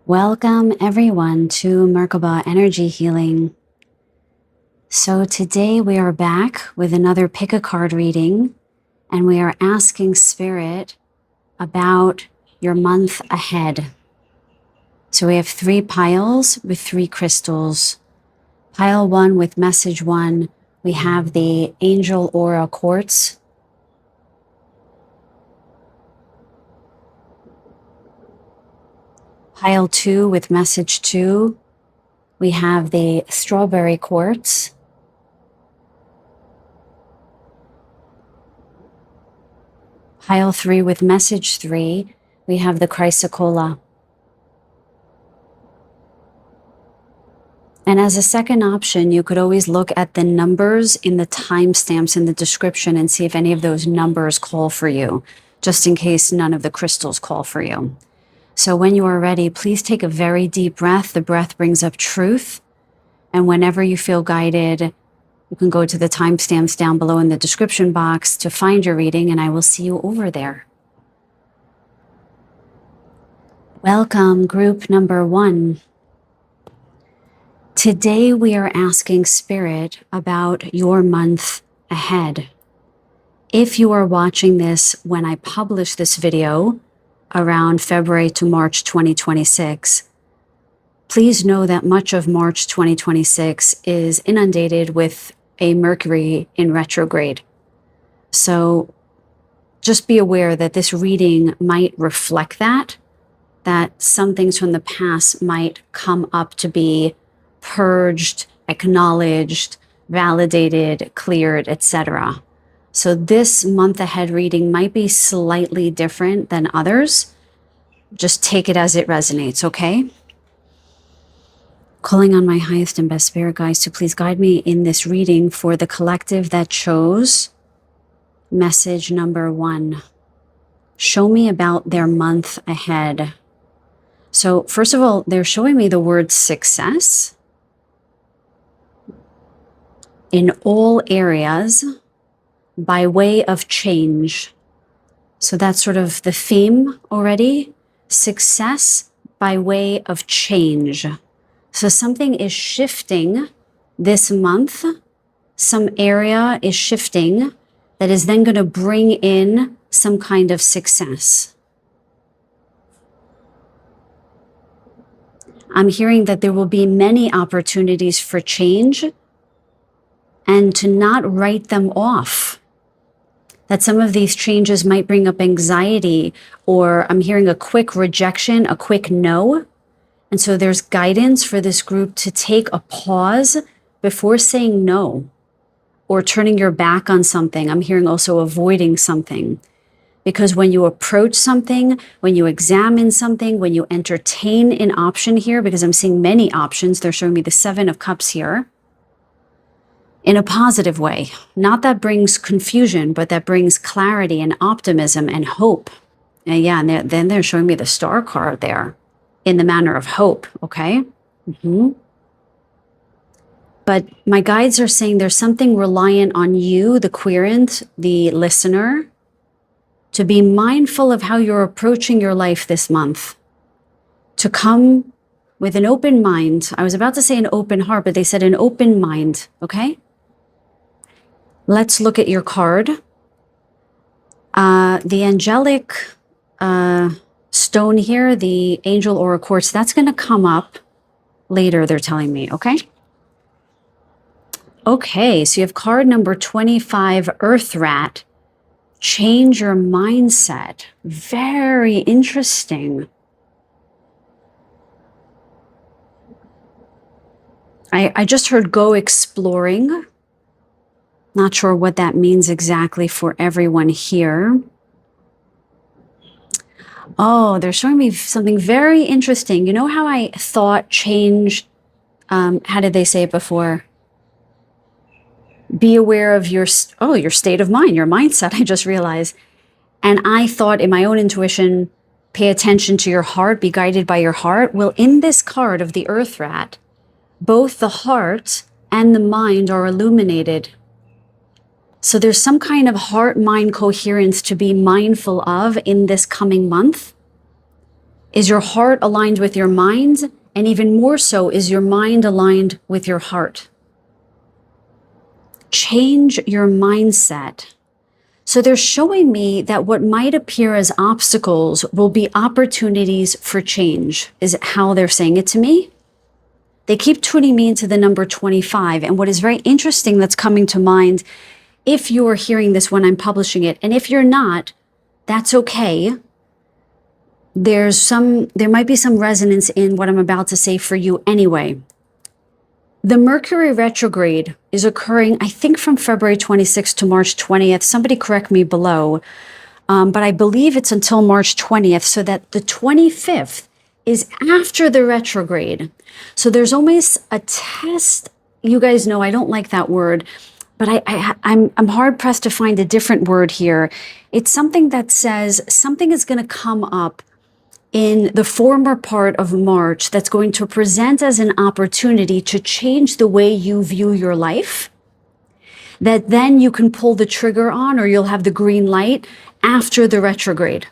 Welcome everyone to Merkaba Energy Healing. So today we are back with another pick a card reading, and we are asking Spirit about your month ahead. So we have 3 piles with 3 crystals. Pile 1 with message 1, we have the Angel Aura Quartz. Pile 2 with message 2, we have the Strawberry Quartz. Pile 3 with message 3, we have the Chrysocolla. And as a second option, you could always look at the numbers in the timestamps in the description and see if any of those numbers call for you, just in case none of the crystals call for you. So when you are ready, please take a very deep breath. The breath brings up truth. And whenever you feel guided, you can go to the timestamps down below in the description box to find your reading, and I will see you over there. Welcome, group number 1. Today we are asking Spirit about your month ahead. If you are watching this when I publish this video around February to March 2026, please know that much of March 2026 is inundated with a Mercury in retrograde. So just be aware that this reading might reflect that some things from the past might come up to be purged, acknowledged, validated, cleared, etc. So this month ahead reading might be slightly different than others. Just take it as it resonates, okay? Calling on my highest and best spirit guides to please guide me in this reading for the collective that chose message number 1. Show me about their month ahead. So first of all, they're showing me the word success in all areas by way of change. So that's sort of the theme already. Success by way of change. So something is shifting this month. Some area is shifting that is then going to bring in some kind of success. I'm hearing that there will be many opportunities for change and to not write them off. That some of these changes might bring up anxiety, or I'm hearing a quick rejection, a quick no. And so there's guidance for this group to take a pause before saying no or turning your back on something. I'm hearing also avoiding something. Because when you approach something, when you examine something, when you entertain an option here, because I'm seeing many options, they're showing me the 7 of Cups here, in a positive way. Not that brings confusion, but that brings clarity and optimism and hope. And yeah, and then they're showing me the Star card there in the manner of hope, okay? But my guides are saying there's something reliant on you, the querent, the listener, to be mindful of how you're approaching your life this month. To come with an open mind. I was about to say an open heart, but they said an open mind, okay? Let's look at your card. The angelic stone here, the Angel Aura Quartz, that's going to come up later, they're telling me, okay? Okay, so you have card number 25, Earth Rat. Change your mindset. Very interesting. I just heard go exploring. Not sure what that means exactly for everyone here. Oh, they're showing me something very interesting. You know how I thought change, how did they say it before? Be aware of your state of mind, your mindset, I just realized. And I thought in my own intuition, pay attention to your heart, be guided by your heart. Well, in this card of the Earth Rat, both the heart and the mind are illuminated. So there's some kind of heart-mind coherence to be mindful of in this coming month. Is your heart aligned with your mind? And even more so, is your mind aligned with your heart? Change your mindset. So they're showing me that what might appear as obstacles will be opportunities for change, is how they're saying it to me. They keep tuning me into the number 25. And what is very interesting that's coming to mind, if you are hearing this when I'm publishing it, and if you're not, that's okay. There might be some resonance in what I'm about to say for you anyway. The Mercury retrograde is occurring, I think, from February 26th to March 20th. Somebody correct me below. But I believe it's until March 20th, so that the 25th is after the retrograde. So there's almost a test. You guys know I don't like that word, but I'm hard pressed to find a different word here. It's something that says something is going to come up in the former part of March that's going to present as an opportunity to change the way you view your life, that then you can pull the trigger on, or you'll have the green light after the retrograde.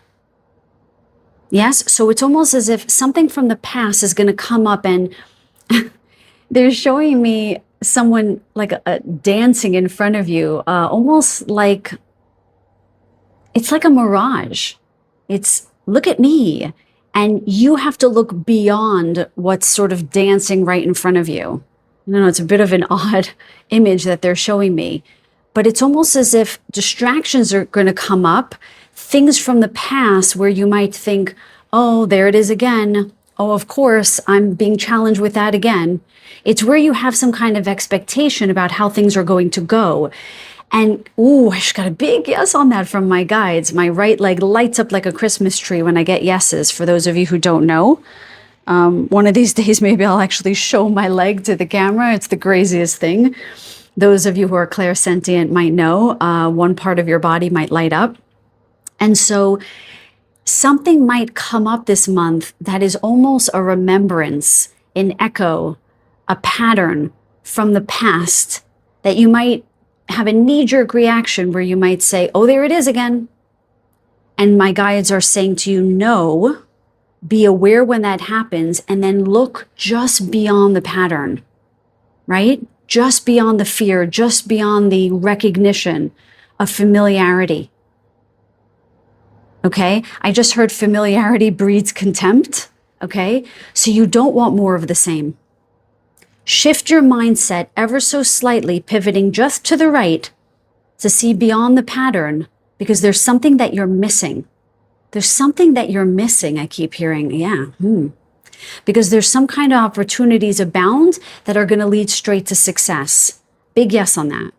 Yes, so it's almost as if something from the past is going to come up, and they're showing me someone like dancing in front of you, almost like it's like a mirage. It's look at me. And you have to look beyond what's sort of dancing right in front of you. I don't know, it's a bit of an odd image that they're showing me, but it's almost as if distractions are going to come up, things from the past where you might think, oh, there it is again. Oh, of course, I'm being challenged with that again. It's where you have some kind of expectation about how things are going to go. And, ooh, I just got a big yes on that from my guides. My right leg lights up like a Christmas tree when I get yeses, for those of you who don't know. One of these days, maybe I'll actually show my leg to the camera. It's the craziest thing. Those of you who are clairsentient might know one part of your body might light up. And so something might come up this month that is almost a remembrance, an echo, a pattern from the past that you might have a knee-jerk reaction where you might say, oh, there it is again. And my guides are saying to you, no, be aware when that happens, and then look just beyond the pattern, right? Just beyond the fear, just beyond the recognition of familiarity. Okay? I just heard familiarity breeds contempt. Okay? So you don't want more of the same. Shift your mindset ever so slightly, pivoting just to the right to see beyond the pattern, because there's something that you're missing. There's something that you're missing, I keep hearing. Yeah. Because there's some kind of opportunities abound that are going to lead straight to success. Big yes on that.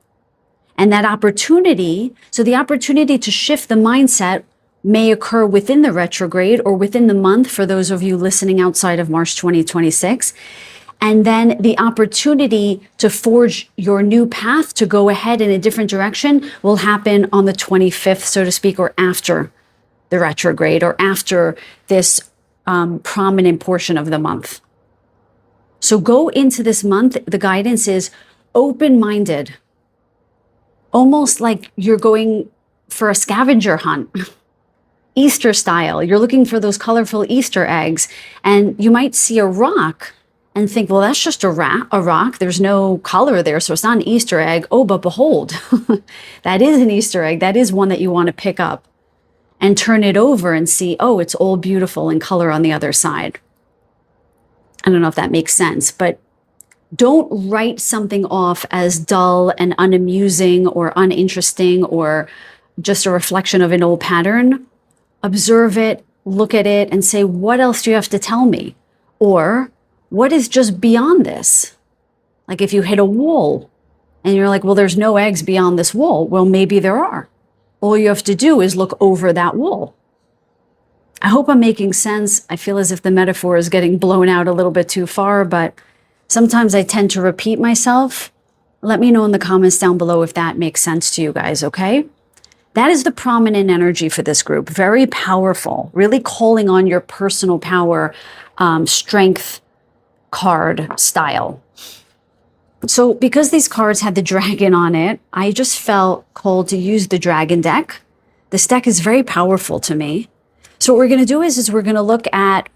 And that opportunity, so the opportunity to shift the mindset may occur within the retrograde or within the month for those of you listening outside of March 2026. And then the opportunity to forge your new path to go ahead in a different direction will happen on the 25th, so to speak, or after the retrograde, or after this prominent portion of the month. So go into this month, the guidance is open-minded, almost like you're going for a scavenger hunt, Easter style. You're looking for those colorful Easter eggs, and you might see a rock and think, well, that's just a rock. There's no color there, so it's not an Easter egg. Oh, but behold, that is an Easter egg. That is one that you want to pick up and turn it over and see, oh, it's all beautiful in color on the other side. I don't know if that makes sense, but don't write something off as dull and unamusing or uninteresting or just a reflection of an old pattern. Observe it, look at it, and say, what else do you have to tell me? Or what is just beyond this? Like if you hit a wall and you're like, well, there's no eggs beyond this wall. Well, maybe there are. All you have to do is look over that wall. I hope I'm making sense. I feel as if the metaphor is getting blown out a little bit too far, but sometimes I tend to repeat myself. Let me know in the comments down below if that makes sense to you guys, okay? That is the prominent energy for this group. Very powerful, really calling on your personal power, strength card style. So because these cards had the dragon on it, I just felt called to use the dragon deck. This deck is very powerful to me. So what we're going to do is we're going to look at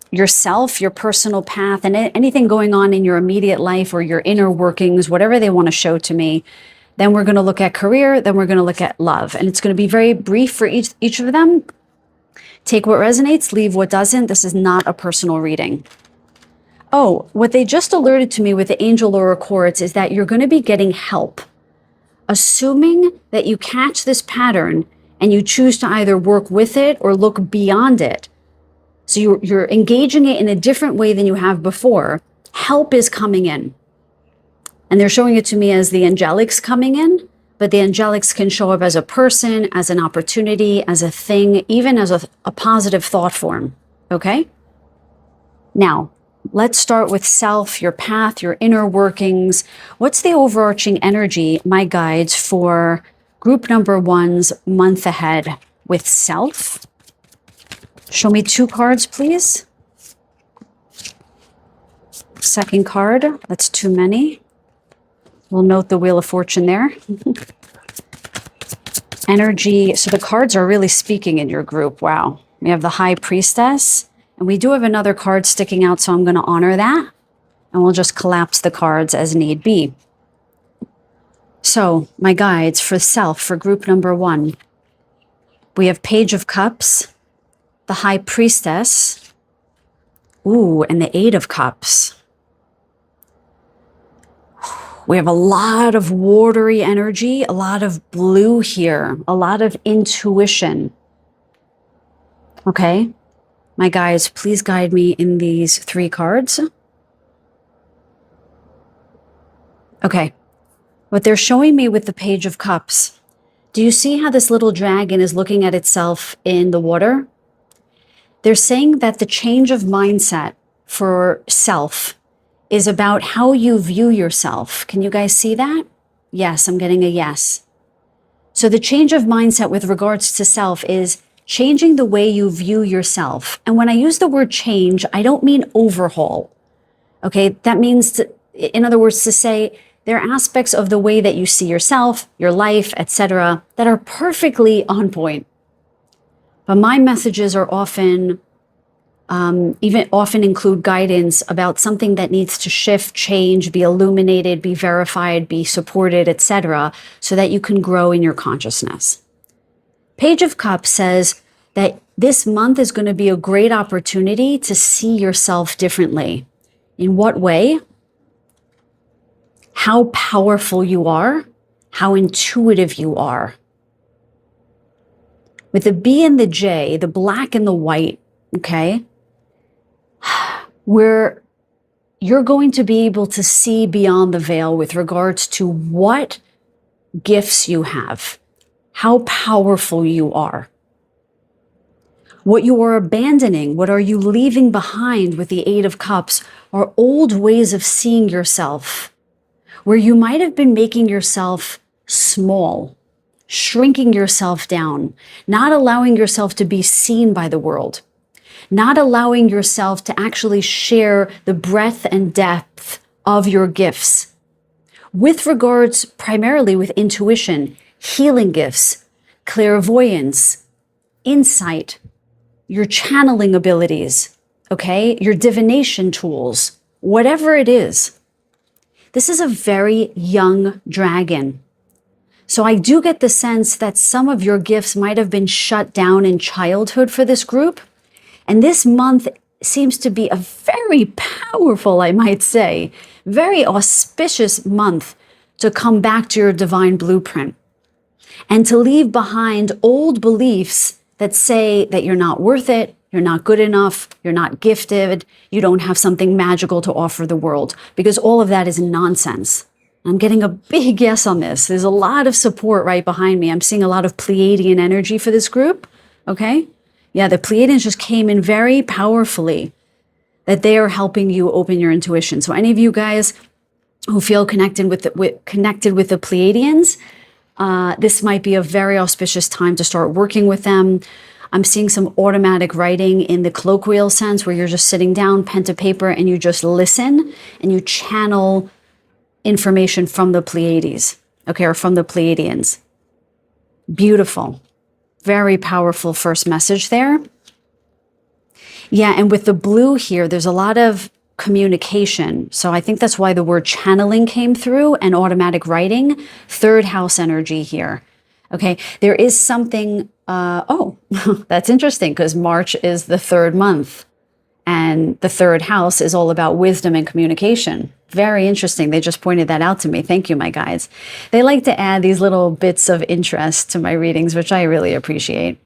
yourself, your personal path, and anything going on in your immediate life or your inner workings, whatever they want to show to me. Then we're going to look at career. Then we're going to look at love. And it's going to be very brief for each of them. Take what resonates, leave what doesn't. This is not a personal reading. Oh, what they just alerted to me with the angel oracle cards is that you're going to be getting help. Assuming that you catch this pattern and you choose to either work with it or look beyond it. So you're engaging it in a different way than you have before. Help is coming in. And they're showing it to me as the angelics coming in, but the angelics can show up as a person, as an opportunity, as a thing, even as a positive thought form. Okay? Now, let's start with self, your path, your inner workings. What's the overarching energy, my guides, for group number 1's month ahead with self? Show me 2 cards, please. Second card, that's too many. We'll note the Wheel of Fortune there. Energy, so the cards are really speaking in your group. Wow. We have the High Priestess, and we do have another card sticking out, so I'm going to honor that. And we'll just collapse the cards as need be. So, my guides for self, for group number 1. We have Page of Cups, the High Priestess, ooh, and the 8 of Cups. We have a lot of watery energy, a lot of blue here, a lot of intuition. Okay, my guys, please guide me in these 3 cards. Okay, what they're showing me with the Page of Cups, do you see how this little dragon is looking at itself in the water? They're saying that the change of mindset for self is about how you view yourself. Can you guys see that? Yes, I'm getting a yes. So the change of mindset with regards to self is changing the way you view yourself. And when I use the word change, I don't mean overhaul. Okay, that means, in other words, to say there are aspects of the way that you see yourself, your life, etc., that are perfectly on point. But my messages are often include guidance about something that needs to shift, change, be illuminated, be verified, be supported, etc., so that you can grow in your consciousness. Page of Cups says that this month is going to be a great opportunity to see yourself differently. In what way? How powerful you are, how intuitive you are. With the B and the J, the black and the white, okay, where you're going to be able to see beyond the veil with regards to what gifts you have, how powerful you are, what you are abandoning, what are you leaving behind with the 8 of Cups are old ways of seeing yourself, where you might have been making yourself small, shrinking yourself down, not allowing yourself to be seen by the world, not allowing yourself to actually share the breadth and depth of your gifts. With regards primarily with intuition, healing gifts, clairvoyance, insight, your channeling abilities, okay, your divination tools, whatever it is. This is a very young dragon. So I do get the sense that some of your gifts might have been shut down in childhood for this group. And this month seems to be a very powerful, I might say, very auspicious month to come back to your divine blueprint and to leave behind old beliefs that say that you're not worth it, you're not good enough, you're not gifted, you don't have something magical to offer the world, because all of that is nonsense. I'm getting a big yes on this. There's a lot of support right behind me. I'm seeing a lot of Pleiadian energy for this group, okay? Yeah, the Pleiadians just came in very powerfully, that they are helping you open your intuition. So any of you guys who feel connected with the Pleiadians, this might be a very auspicious time to start working with them. I'm seeing some automatic writing in the colloquial sense where you're just sitting down, pen to paper, and you just listen and you channel information from the Pleiades, okay, or from the Pleiadians. Beautiful. Very powerful first message there. Yeah, and with the blue here, there's a lot of communication. So I think that's why the word channeling came through and automatic writing. Third house energy here. Okay, there is something, oh, that's interesting because March is the third month and the third house is all about wisdom and communication. Very interesting. They just pointed that out to me. Thank you, my guides. They like to add these little bits of interest to my readings, which I really appreciate.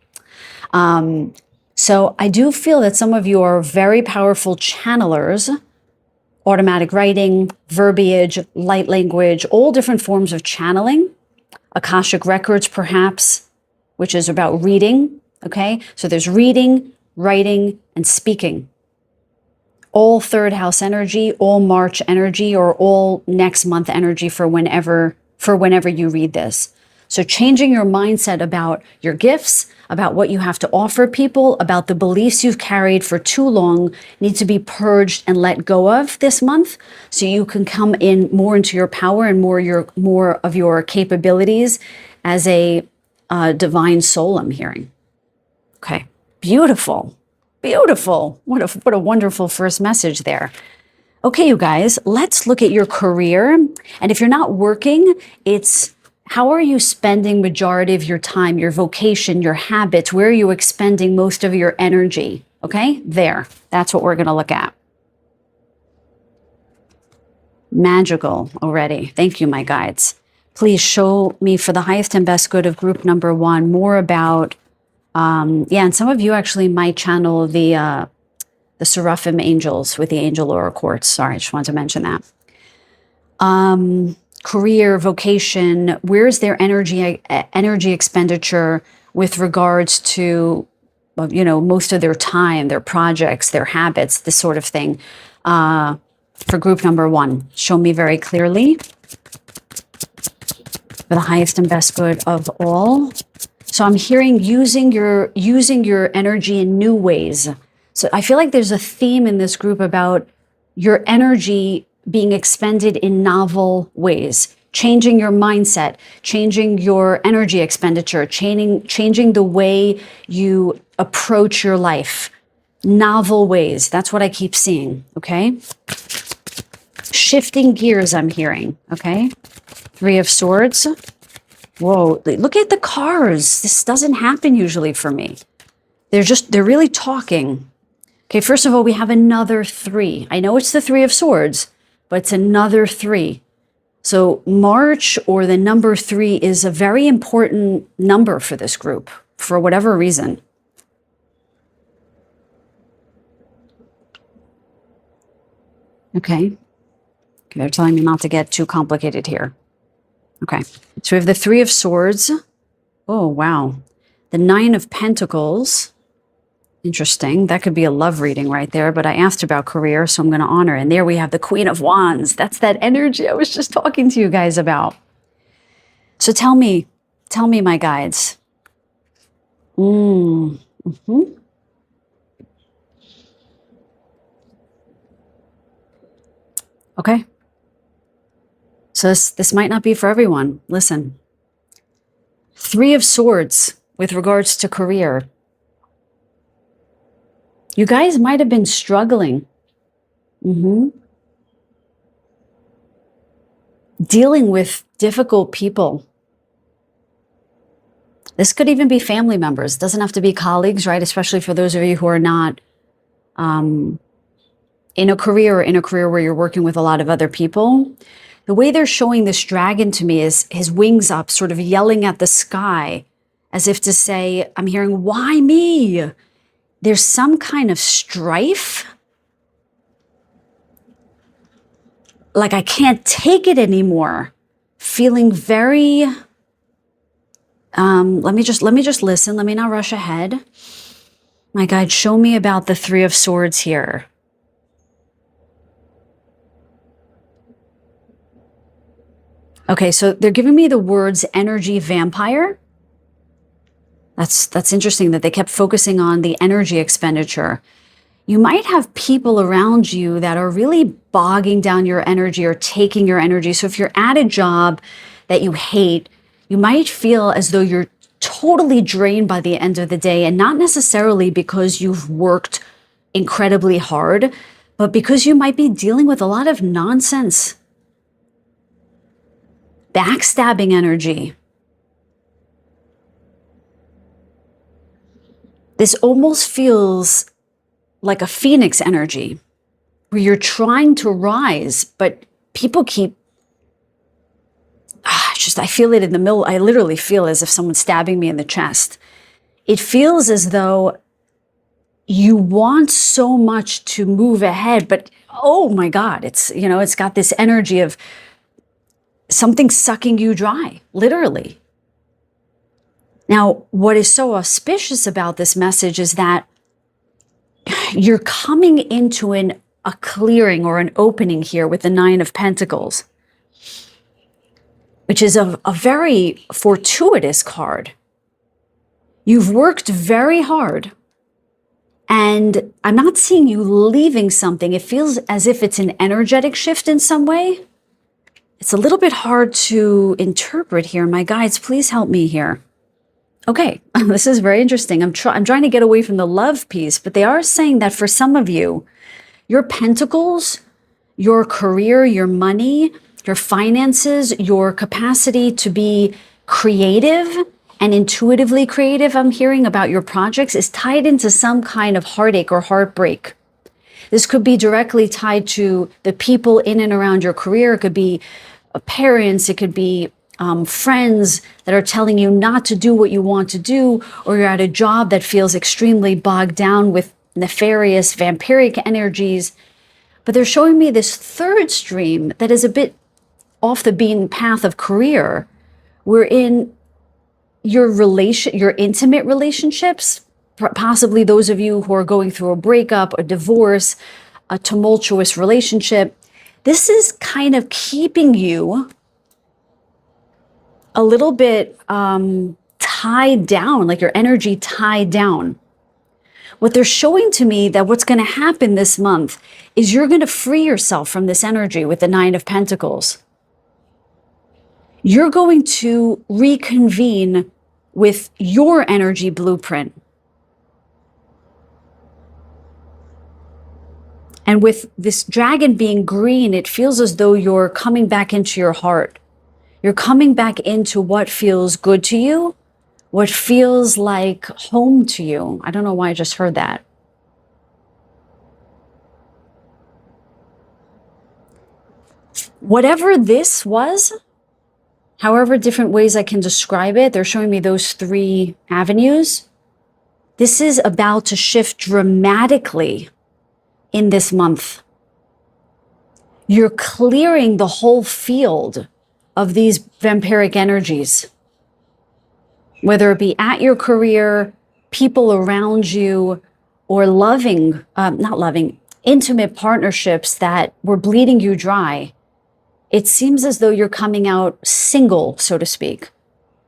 So I do feel that some of you are very powerful channelers, automatic writing, verbiage, light language, all different forms of channeling, Akashic records perhaps, which is about reading, okay? So there's reading, writing, and speaking. All third house energy, all March energy, or all next month energy for whenever you read this. So changing your mindset about your gifts, about what you have to offer people, about the beliefs you've carried for too long need to be purged and let go of this month so you can come in more into your power and more of your capabilities as a divine soul, I'm hearing. Okay, beautiful, beautiful. What a wonderful first message there. Okay, you guys, let's look at your career. And if you're not working, it's how are you spending majority of your time, your vocation, your habits? Where are you expending most of your energy? Okay, there. That's what we're going to look at. Magical already. Thank you, my guides. Please show me for the highest and best good of group number 1 more about, and some of you actually might channel the Seraphim angels with the angel aura quartz. Sorry, I just wanted to mention that. Career, vocation, where's their energy expenditure with regards to, most of their time, their projects, their habits, this sort of thing. For group number 1, show me very clearly for the highest and best good of all. So I'm hearing using your energy in new ways. So I feel like there's a theme in this group about your energy being expended in novel ways, changing your mindset, changing your energy expenditure, changing the way you approach your life. Novel ways. That's what I keep seeing, okay? Shifting gears, I'm hearing, okay? 3 of Swords. Whoa, look at the cars. This doesn't happen usually for me. They're really talking. Okay, first of all, we have another 3. I know it's the 3 of Swords, but it's another 3. So March, or the number 3, is a very important number for this group, for whatever reason. Okay. They're telling me not to get too complicated here. Okay, so we have the 3 of Swords. Oh, wow. The 9 of Pentacles. Interesting. That could be a love reading right there, but I asked about career, so I'm going to honor. And there we have the Queen of Wands. That's that energy I was just talking to you guys about. So tell me, my guides. Okay. So this might not be for everyone. Listen. 3 of Swords with regards to career. You guys might have been struggling. Dealing with difficult people. This could even be family members. It doesn't have to be colleagues, right? Especially for those of you who are not in a career where you're working with a lot of other people. The way they're showing this dragon to me is his wings up, sort of yelling at the sky, as if to say, I'm hearing, why me? There's some kind of strife. Like I can't take it anymore. Feeling very, let me just listen. Let me not rush ahead. My guide, show me about the 3 of Swords here. Okay, so they're giving me the words energy vampire. That's interesting that they kept focusing on the energy expenditure. You might have people around you that are really bogging down your energy or taking your energy. So if you're at a job that you hate, you might feel as though you're totally drained by the end of the day, and not necessarily because you've worked incredibly hard, but because you might be dealing with a lot of nonsense, backstabbing energy. This almost feels like a phoenix energy where you're trying to rise, but people keep, I feel it in the middle. I literally feel as if someone's stabbing me in the chest. It feels as though you want so much to move ahead, but oh my God, it's got this energy of something sucking you dry, literally. Now, what is so auspicious about this message is that you're coming into a clearing or an opening here with the Nine of Pentacles, which is a very fortuitous card. You've worked very hard, and I'm not seeing you leaving something. It feels as if it's an energetic shift in some way. It's a little bit hard to interpret here. My guides, please help me here. Okay, this is very interesting. I'm trying to get away from the love piece, but they are saying that for some of you, your pentacles, your career, your money, your finances, your capacity to be creative and intuitively creative, I'm hearing about your projects, is tied into some kind of heartache or heartbreak. This could be directly tied to the people in and around your career. It could be parents, it could be friends that are telling you not to do what you want to do, or you're at a job that feels extremely bogged down with nefarious, vampiric energies. But they're showing me this third stream that is a bit off the beaten path of career. We're in your intimate relationships, possibly those of you who are going through a breakup, a divorce, a tumultuous relationship. This is kind of keeping you a little bit tied down, like your energy tied down. What they're showing to me that what's going to happen this month is you're going to free yourself from this energy with the Nine of Pentacles. You're going to reconvene with your energy blueprint. And with this dragon being green, it feels as though you're coming back into your heart. You're coming back into what feels good to you, what feels like home to you. I don't know why I just heard that. Whatever this was, however different ways I can describe it, they're showing me those three avenues. This is about to shift dramatically in this month. You're clearing the whole field of these vampiric energies, whether it be at your career, people around you, or intimate partnerships that were bleeding you dry. It seems as though you're coming out single, so to speak,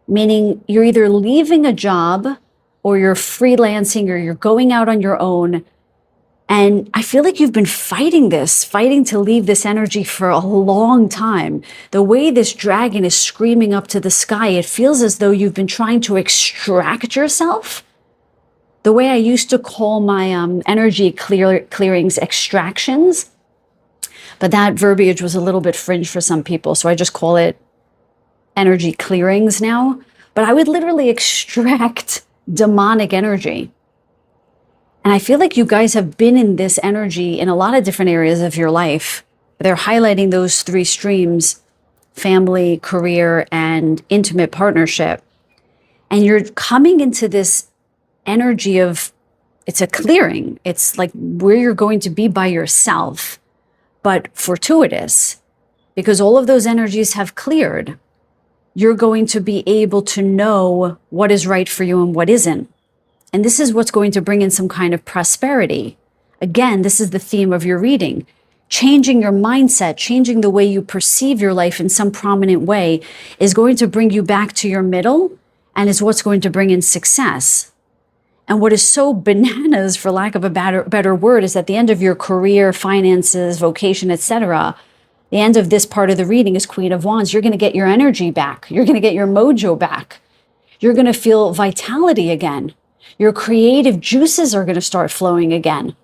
meaning you're either leaving a job or you're freelancing or you're going out on your own. And I feel like you've been fighting to leave this energy for a long time. The way this dragon is screaming up to the sky, it feels as though you've been trying to extract yourself. The way I used to call my energy clearings extractions, but that verbiage was a little bit fringe for some people, so I just call it energy clearings now. But I would literally extract demonic energy. And I feel like you guys have been in this energy in a lot of different areas of your life. They're highlighting those three streams: family, career, and intimate partnership. And you're coming into this energy of, it's a clearing. It's like where you're going to be by yourself, but fortuitous, because all of those energies have cleared. You're going to be able to know what is right for you and what isn't. And this is what's going to bring in some kind of prosperity. Again, this is the theme of your reading. Changing your mindset, changing the way you perceive your life in some prominent way is going to bring you back to your middle and is what's going to bring in success. And what is so bananas, for lack of a better word, is at the end of your career, finances, vocation, etc., the end of this part of the reading is Queen of Wands. You're going to get your energy back. You're going to get your mojo back. You're going to feel vitality again. Your creative juices are going to start flowing again.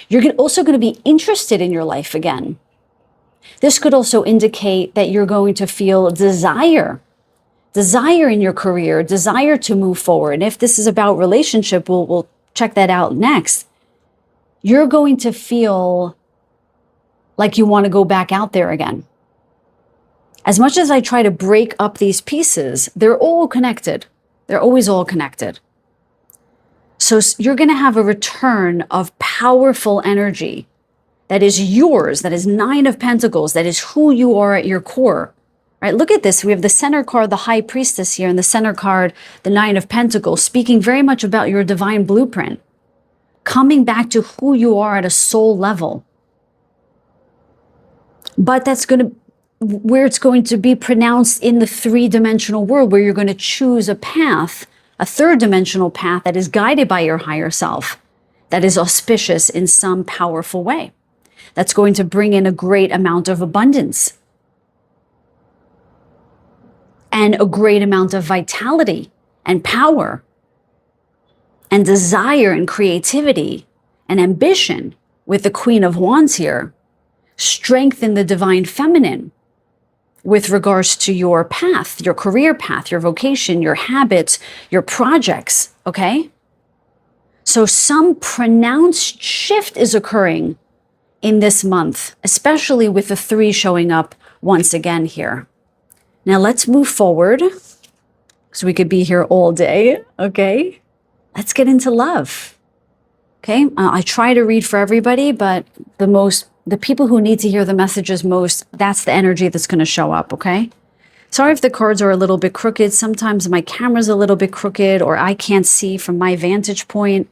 You're also going to be interested in your life again. This could also indicate that you're going to feel desire in your career, desire to move forward. And if this is about relationship, we'll check that out next. You're going to feel like you want to go back out there again. As much as I try to break up these pieces, they're all connected. They're always all connected. So you're going to have a return of powerful energy that is yours, that is 9 of Pentacles, that is who you are at your core. Right? Look at this. We have the center card, the High Priestess here, and the center card, the 9 of Pentacles, speaking very much about your divine blueprint, coming back to who you are at a soul level. But that's where it's going to be pronounced in the 3-dimensional world, where you're going to choose a path, a 3rd-dimensional path that is guided by your higher self, that is auspicious in some powerful way. That's going to bring in a great amount of abundance and a great amount of vitality and power and desire and creativity and ambition with the Queen of Wands here. Strengthen the divine feminine with regards to your path, your career path, your vocation, your habits, your projects, okay? So some pronounced shift is occurring in this month, especially with the 3 showing up once again here. Now let's move forward, because we could be here all day, okay? Let's get into love, okay? I try to read for everybody, but the people who need to hear the messages most, that's the energy that's going to show up, okay? Sorry if the cards are a little bit crooked. Sometimes my camera's a little bit crooked, or I can't see from my vantage point.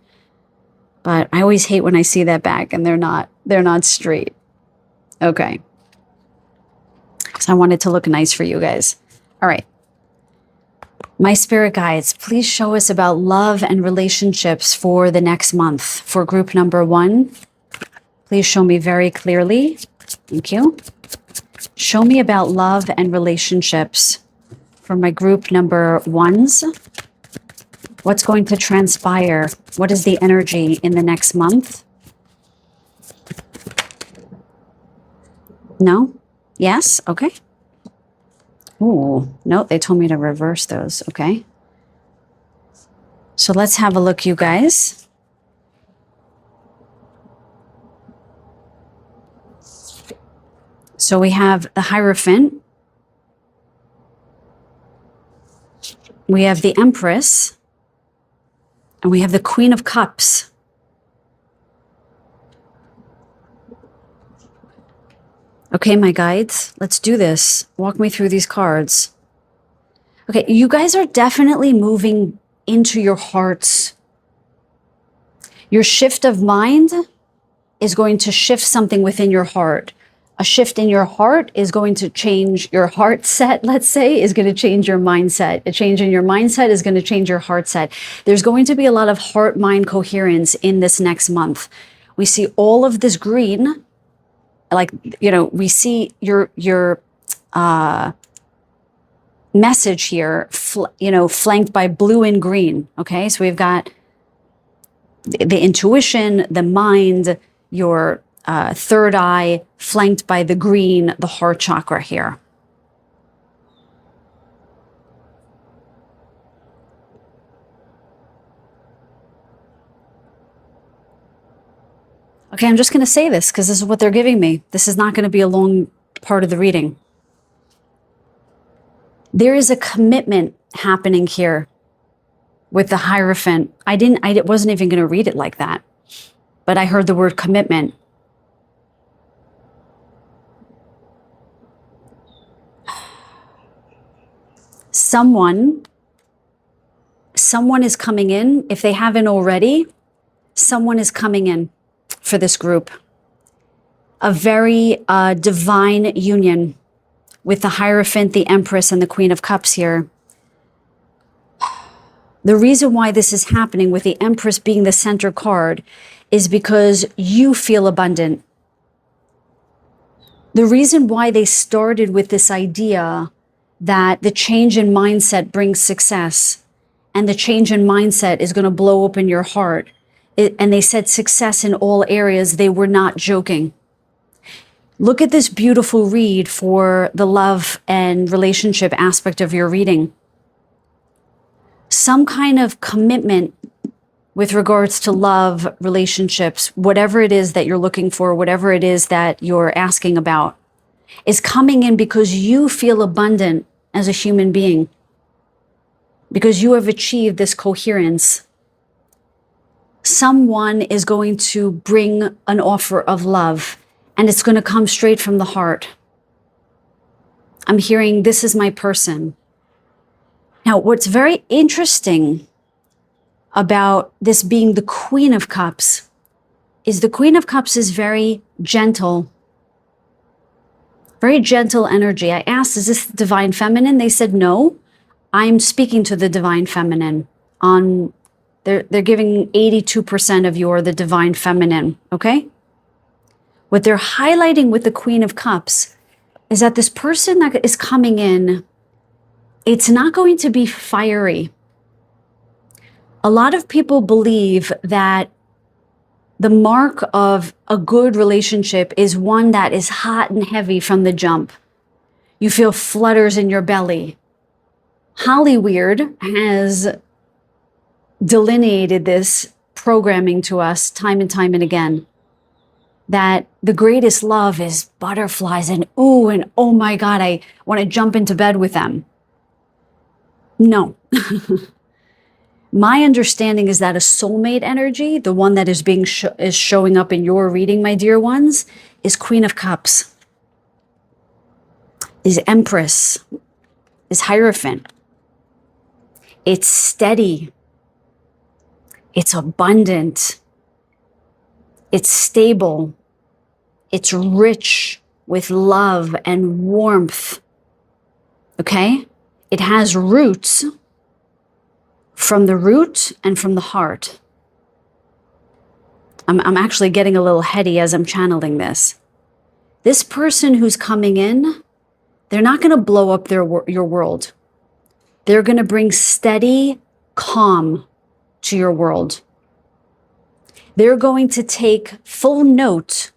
But I always hate when I see that back and they're not straight. Okay. So I wanted to look nice for you guys. All right. My spirit guides, please show us about love and relationships for the next month. For group number 1, please show me very clearly. Thank you. Show me about love and relationships for my group number 1s. What's going to transpire? What is the energy in the next month? No? Yes? Okay. Ooh, no, they told me to reverse those. Okay. So let's have a look, you guys. So we have the Hierophant. We have the Empress. And we have the Queen of Cups. Okay, my guides, let's do this. Walk me through these cards. Okay, you guys are definitely moving into your hearts. Your shift of mind is going to shift something within your heart. A shift in your heart is going to change your heart set, let's say, is going to change your mindset. A change in your mindset is going to change your heart set. There's going to be a lot of heart-mind coherence in this next month. We see all of this green, like, you know, we see your message here, flanked by blue and green, okay? So we've got the intuition, the mind, your third eye, flanked by the green, the heart chakra here. Okay, I'm just going to say this because this is what they're giving me. This is not going to be a long part of the reading. There is a commitment happening here with the Hierophant. I wasn't even going to read it like that, but I heard the word commitment. Someone is coming in. If they haven't already, someone is coming in for this group. A very divine union with the Hierophant, the Empress, and the Queen of Cups here. The reason why this is happening with the Empress being the center card is because you feel abundant. The reason why they started with this idea that the change in mindset brings success and the change in mindset is going to blow open your heart. And they said success in all areas. They were not joking. Look at this beautiful read for the love and relationship aspect of your reading. Some kind of commitment with regards to love, relationships, whatever it is that you're looking for, whatever it is that you're asking about, is coming in because you feel abundant as a human being, because you have achieved this coherence. Someone is going to bring an offer of love, and it's going to come straight from the heart. I'm hearing, this is my person. Now, what's very interesting about this being the Queen of Cups is the Queen of Cups is very gentle energy. I asked, is this the divine feminine? They said, no, I'm speaking to the divine feminine. They're giving 82% of you are the divine feminine, okay? What they're highlighting with the Queen of Cups is that this person that is coming in, it's not going to be fiery. A lot of people believe that the mark of a good relationship is one that is hot and heavy from the jump. You feel flutters in your belly. Hollywood has delineated this programming to us time and time and again, that the greatest love is butterflies and ooh and oh my God, I want to jump into bed with them. No. My understanding is that a soulmate energy, the one that is is showing up in your reading, my dear ones, is Queen of Cups, is Empress, is Hierophant. It's steady. It's abundant. It's stable. It's rich with love and warmth. Okay? It has roots from the root and from the heart. I'm actually getting a little heady as I'm channeling this. This person who's coming in, they're not going to blow up your world. They're going to bring steady calm to your world. They're going to take full note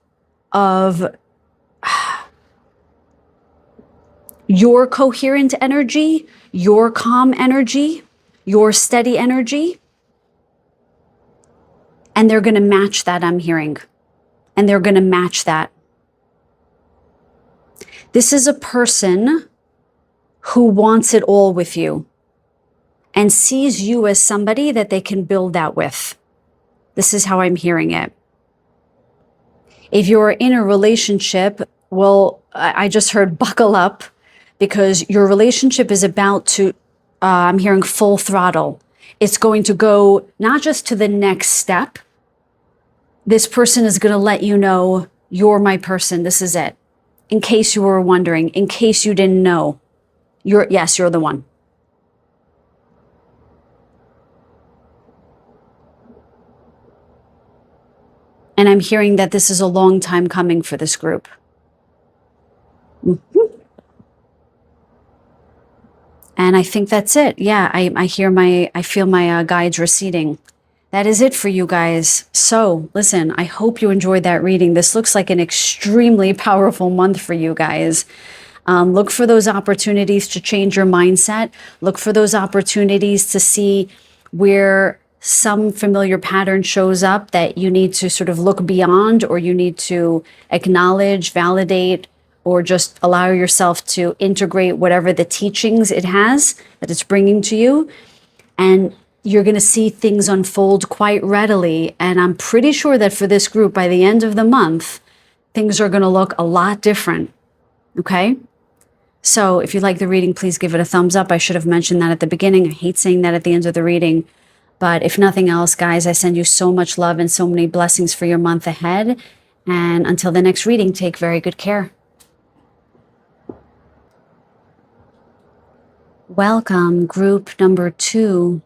of your coherent energy, your calm energy, your steady energy. And they're going to match that, I'm hearing. And they're going to match that. This is a person who wants it all with you and sees you as somebody that they can build that with. This is how I'm hearing it. If you're in a relationship, well, I just heard buckle up, because your relationship is about to, I'm hearing full throttle. It's going to go not just to the next step. This person is going to let you know, you're my person. This is it. In case you were wondering, in case you didn't know, you're the one. And I'm hearing that this is a long time coming for this group. Mm-hmm. And I think that's it. Yeah, I feel my guides receding. That is it for you guys. So listen, I hope you enjoyed that reading. This looks like an extremely powerful month for you guys. Look for those opportunities to change your mindset. Look for those opportunities to see where some familiar pattern shows up that you need to sort of look beyond, or you need to acknowledge, validate, or just allow yourself to integrate whatever the teachings it has that it's bringing to you. And you're going to see things unfold quite readily. And I'm pretty sure that for this group, by the end of the month, things are going to look a lot different. Okay? So if you like the reading, please give it a thumbs up. I should have mentioned that at the beginning. I hate saying that at the end of the reading. But if nothing else, guys, I send you so much love and so many blessings for your month ahead. And until the next reading, take very good care. Welcome, group number 2.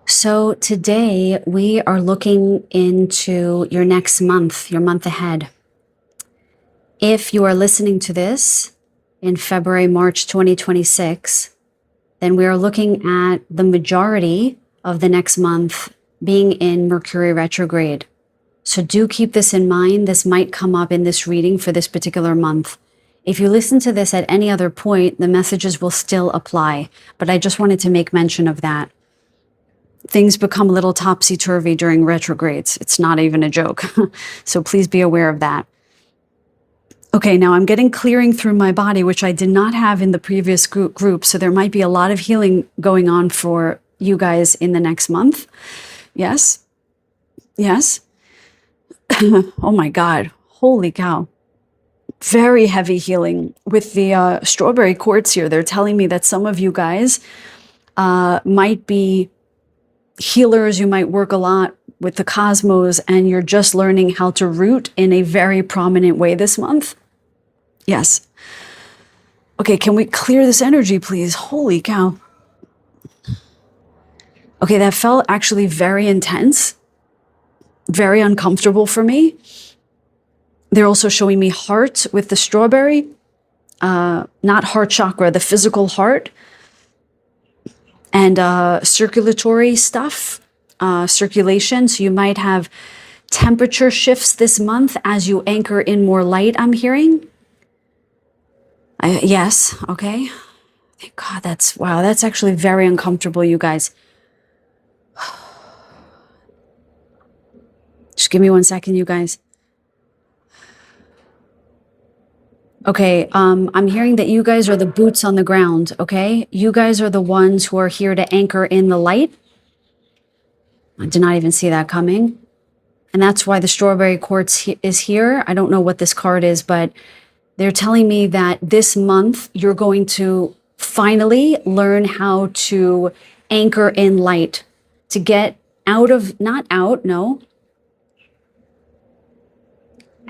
So today we are looking into your next month, your month ahead. If you are listening to this in February, March 2026, then we are looking at the majority of the next month being in Mercury retrograde. So do keep this in mind. This might come up in this reading for this particular month. If you listen to this at any other point, the messages will still apply. But I just wanted to make mention of that. Things become a little topsy-turvy during retrogrades. It's not even a joke. So please be aware of that. Okay, now I'm getting clearing through my body, which I did not have in the previous group. So there might be a lot of healing going on for you guys in the next month. Yes. Yes. Oh my God. Holy cow. Very heavy healing with the strawberry quartz here. They're telling me that some of you guys might be healers. You might work a lot with the cosmos and you're just learning how to root in a very prominent way this month. Yes. Okay, can we clear this energy, please? Holy cow. Okay, that felt actually very intense, very uncomfortable for me. They're also showing me heart with the strawberry, not heart chakra, the physical heart, and circulatory stuff, circulation. So you might have temperature shifts this month as you anchor in more light, I'm hearing. Yes, okay. Thank God, wow, that's actually very uncomfortable, you guys. Just give me 1 second, you guys. Okay, I'm hearing that you guys are the boots on the ground, okay? You guys are the ones who are here to anchor in the light. I did not even see that coming. And that's why the strawberry quartz is here. I don't know what this card is, but they're telling me that this month you're going to finally learn how to anchor in light, to get out of, not out, no,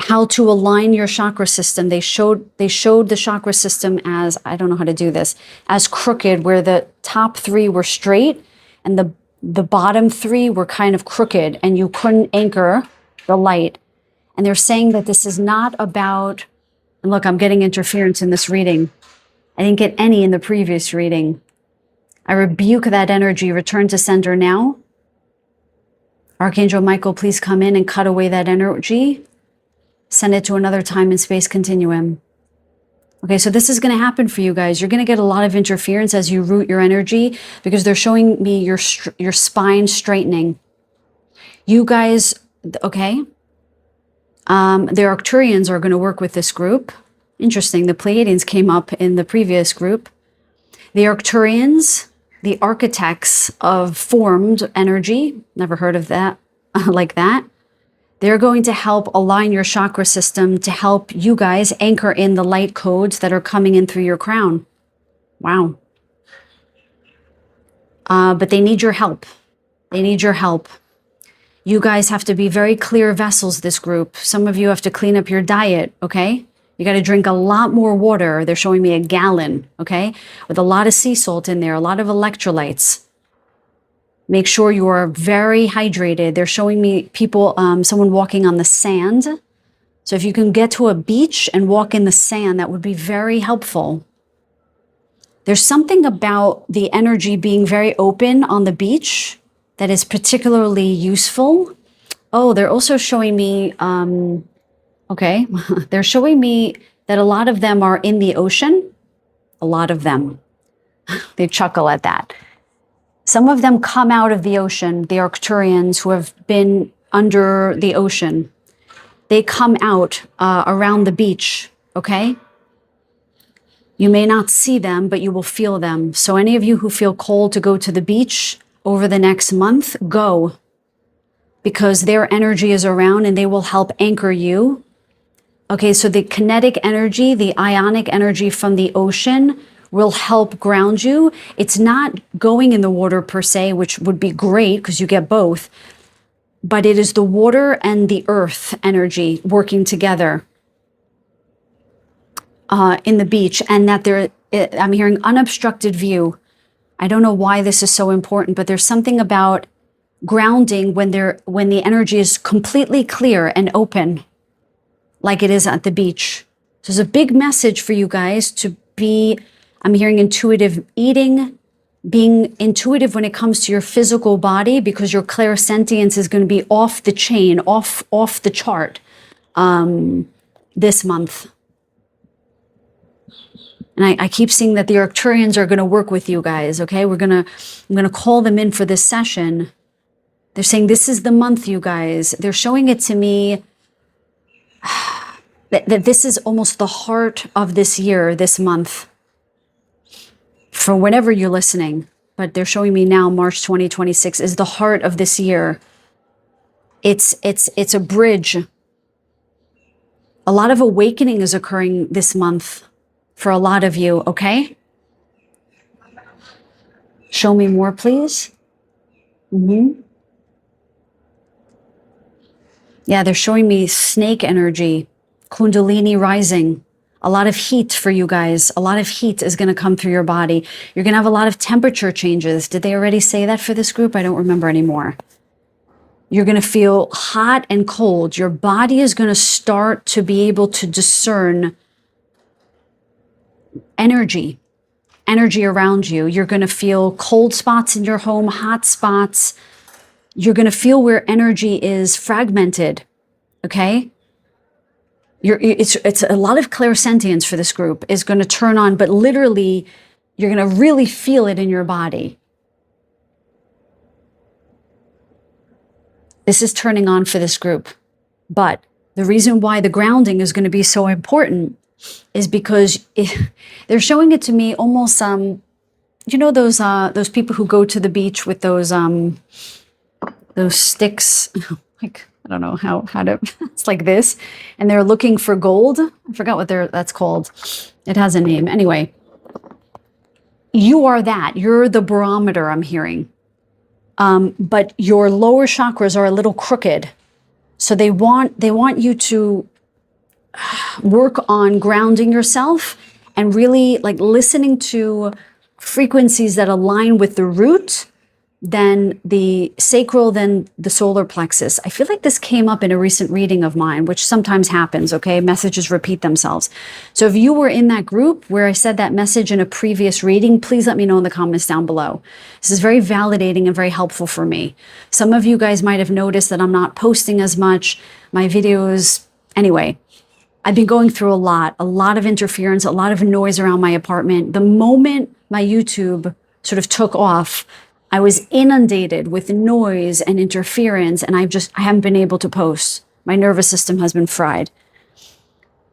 how to align your chakra system. They showed the chakra system as, I don't know how to do this, as crooked, where the top 3 were straight and the bottom 3 were kind of crooked and you couldn't anchor the light. And they're saying that this is not about, and look, I'm getting interference in this reading. I didn't get any in the previous reading. I rebuke that energy. Return to sender now. Archangel Michael, please come in and cut away that energy. Send it to another time and space continuum. Okay, so this is going to happen for you guys. You're going to get a lot of interference as you root your energy because they're showing me your spine straightening. You guys, okay. The Arcturians are going to work with this group. Interesting. The Pleiadians came up in the previous group. The Arcturians, the architects of formed energy, never heard of that, like that. They're going to help align your chakra system to help you guys anchor in the light codes that are coming in through your crown. Wow. But they need your help. They need your help. You guys have to be very clear vessels, this group. Some of you have to clean up your diet, okay? You got to drink a lot more water. They're showing me a gallon, okay? With a lot of sea salt in there, a lot of electrolytes. Make sure you are very hydrated. They're showing me people, someone walking on the sand. So if you can get to a beach and walk in the sand, that would be very helpful. There's something about the energy being very open on the beach that is particularly useful. Oh, they're also showing me, okay, they're showing me that a lot of them are in the ocean. A lot of them. They chuckle at that. Some of them come out of the ocean, the Arcturians who have been under the ocean. They come out around the beach, okay? You may not see them, but you will feel them. So any of you who feel cold to go to the beach over the next month, go. Because their energy is around and they will help anchor you. Okay, so the kinetic energy, the ionic energy from the ocean will help ground you. It's not going in the water per se, which would be great because you get both, but it is the water and the earth energy working together in the beach, and that I'm hearing unobstructed view. I don't know why this is so important, but there's something about grounding when the energy is completely clear and open, like it is at the beach. So there's a big message for you guys to be, I'm hearing intuitive eating, being intuitive when it comes to your physical body, because your clairsentience is going to be off the chain, off the chart this month. And I keep seeing that the Arcturians are going to work with you guys, okay? I'm going to call them in for this session. They're saying this is the month, you guys. They're showing it to me that this is almost the heart of this year, this month. For whenever you're listening, but they're showing me now March 2026 is the heart of this year. It's a bridge. A lot of awakening is occurring this month for a lot of you, okay? Show me more, please. Yeah, they're showing me snake energy, Kundalini rising. A lot of heat for you guys. A lot of heat is going to come through your body. You're going to have a lot of temperature changes. Did they already say that for this group? I don't remember anymore. You're going to feel hot and cold. Your body is going to start to be able to discern energy around you. You're going to feel cold spots in your home, hot spots. You're going to feel where energy is fragmented, okay? It's a lot of clairsentience for this group is going to turn on, but literally you're going to really feel it in your body. This is turning on for this group. But the reason why the grounding is going to be so important is because they're showing it to me almost, you know, those people who go to the beach with those sticks, like, I don't know how to, it's like this, and they're looking for gold. I forgot what that's called. It has a name. Anyway, you are that. You're the barometer, I'm hearing. But your lower chakras are a little crooked. So they want you to work on grounding yourself and really like listening to frequencies that align with the root, then the sacral, then the solar plexus. I feel like this came up in a recent reading of mine, which sometimes happens, okay? Messages repeat themselves. So if you were in that group where I said that message in a previous reading, please let me know in the comments down below. This is very validating and very helpful for me. Some of you guys might have noticed that I'm not posting as much. My videos, anyway, I've been going through a lot of interference, a lot of noise around my apartment. The moment my YouTube sort of took off, I was inundated with noise and interference, and I haven't been able to post. My nervous system has been fried.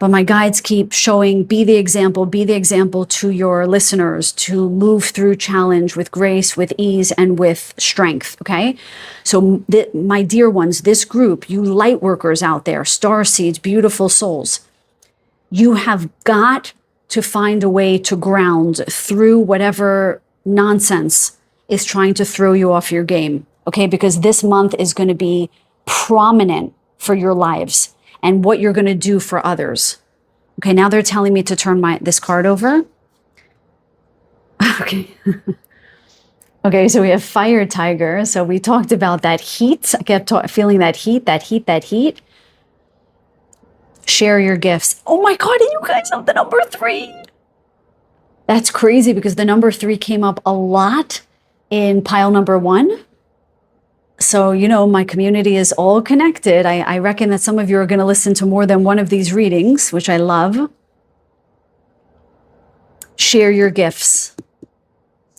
But my guides keep showing, be the example to your listeners to move through challenge with grace, with ease, and with strength, okay? So my dear ones, this group, you light workers out there, star seeds, beautiful souls, you have got to find a way to ground through whatever nonsense is trying to throw you off your game, okay? Because this month is going to be prominent for your lives and what you're going to do for others. Okay, now they're telling me to turn this card over. Okay. Okay, so we have fire tiger. So we talked about that heat. I kept feeling that heat. Share your gifts. Oh my God, and you guys have the number 3. That's crazy because the number 3 came up a lot in pile number 1. So, you know, my community is all connected. I reckon that some of you are going to listen to more than one of these readings, which I love. Share your gifts.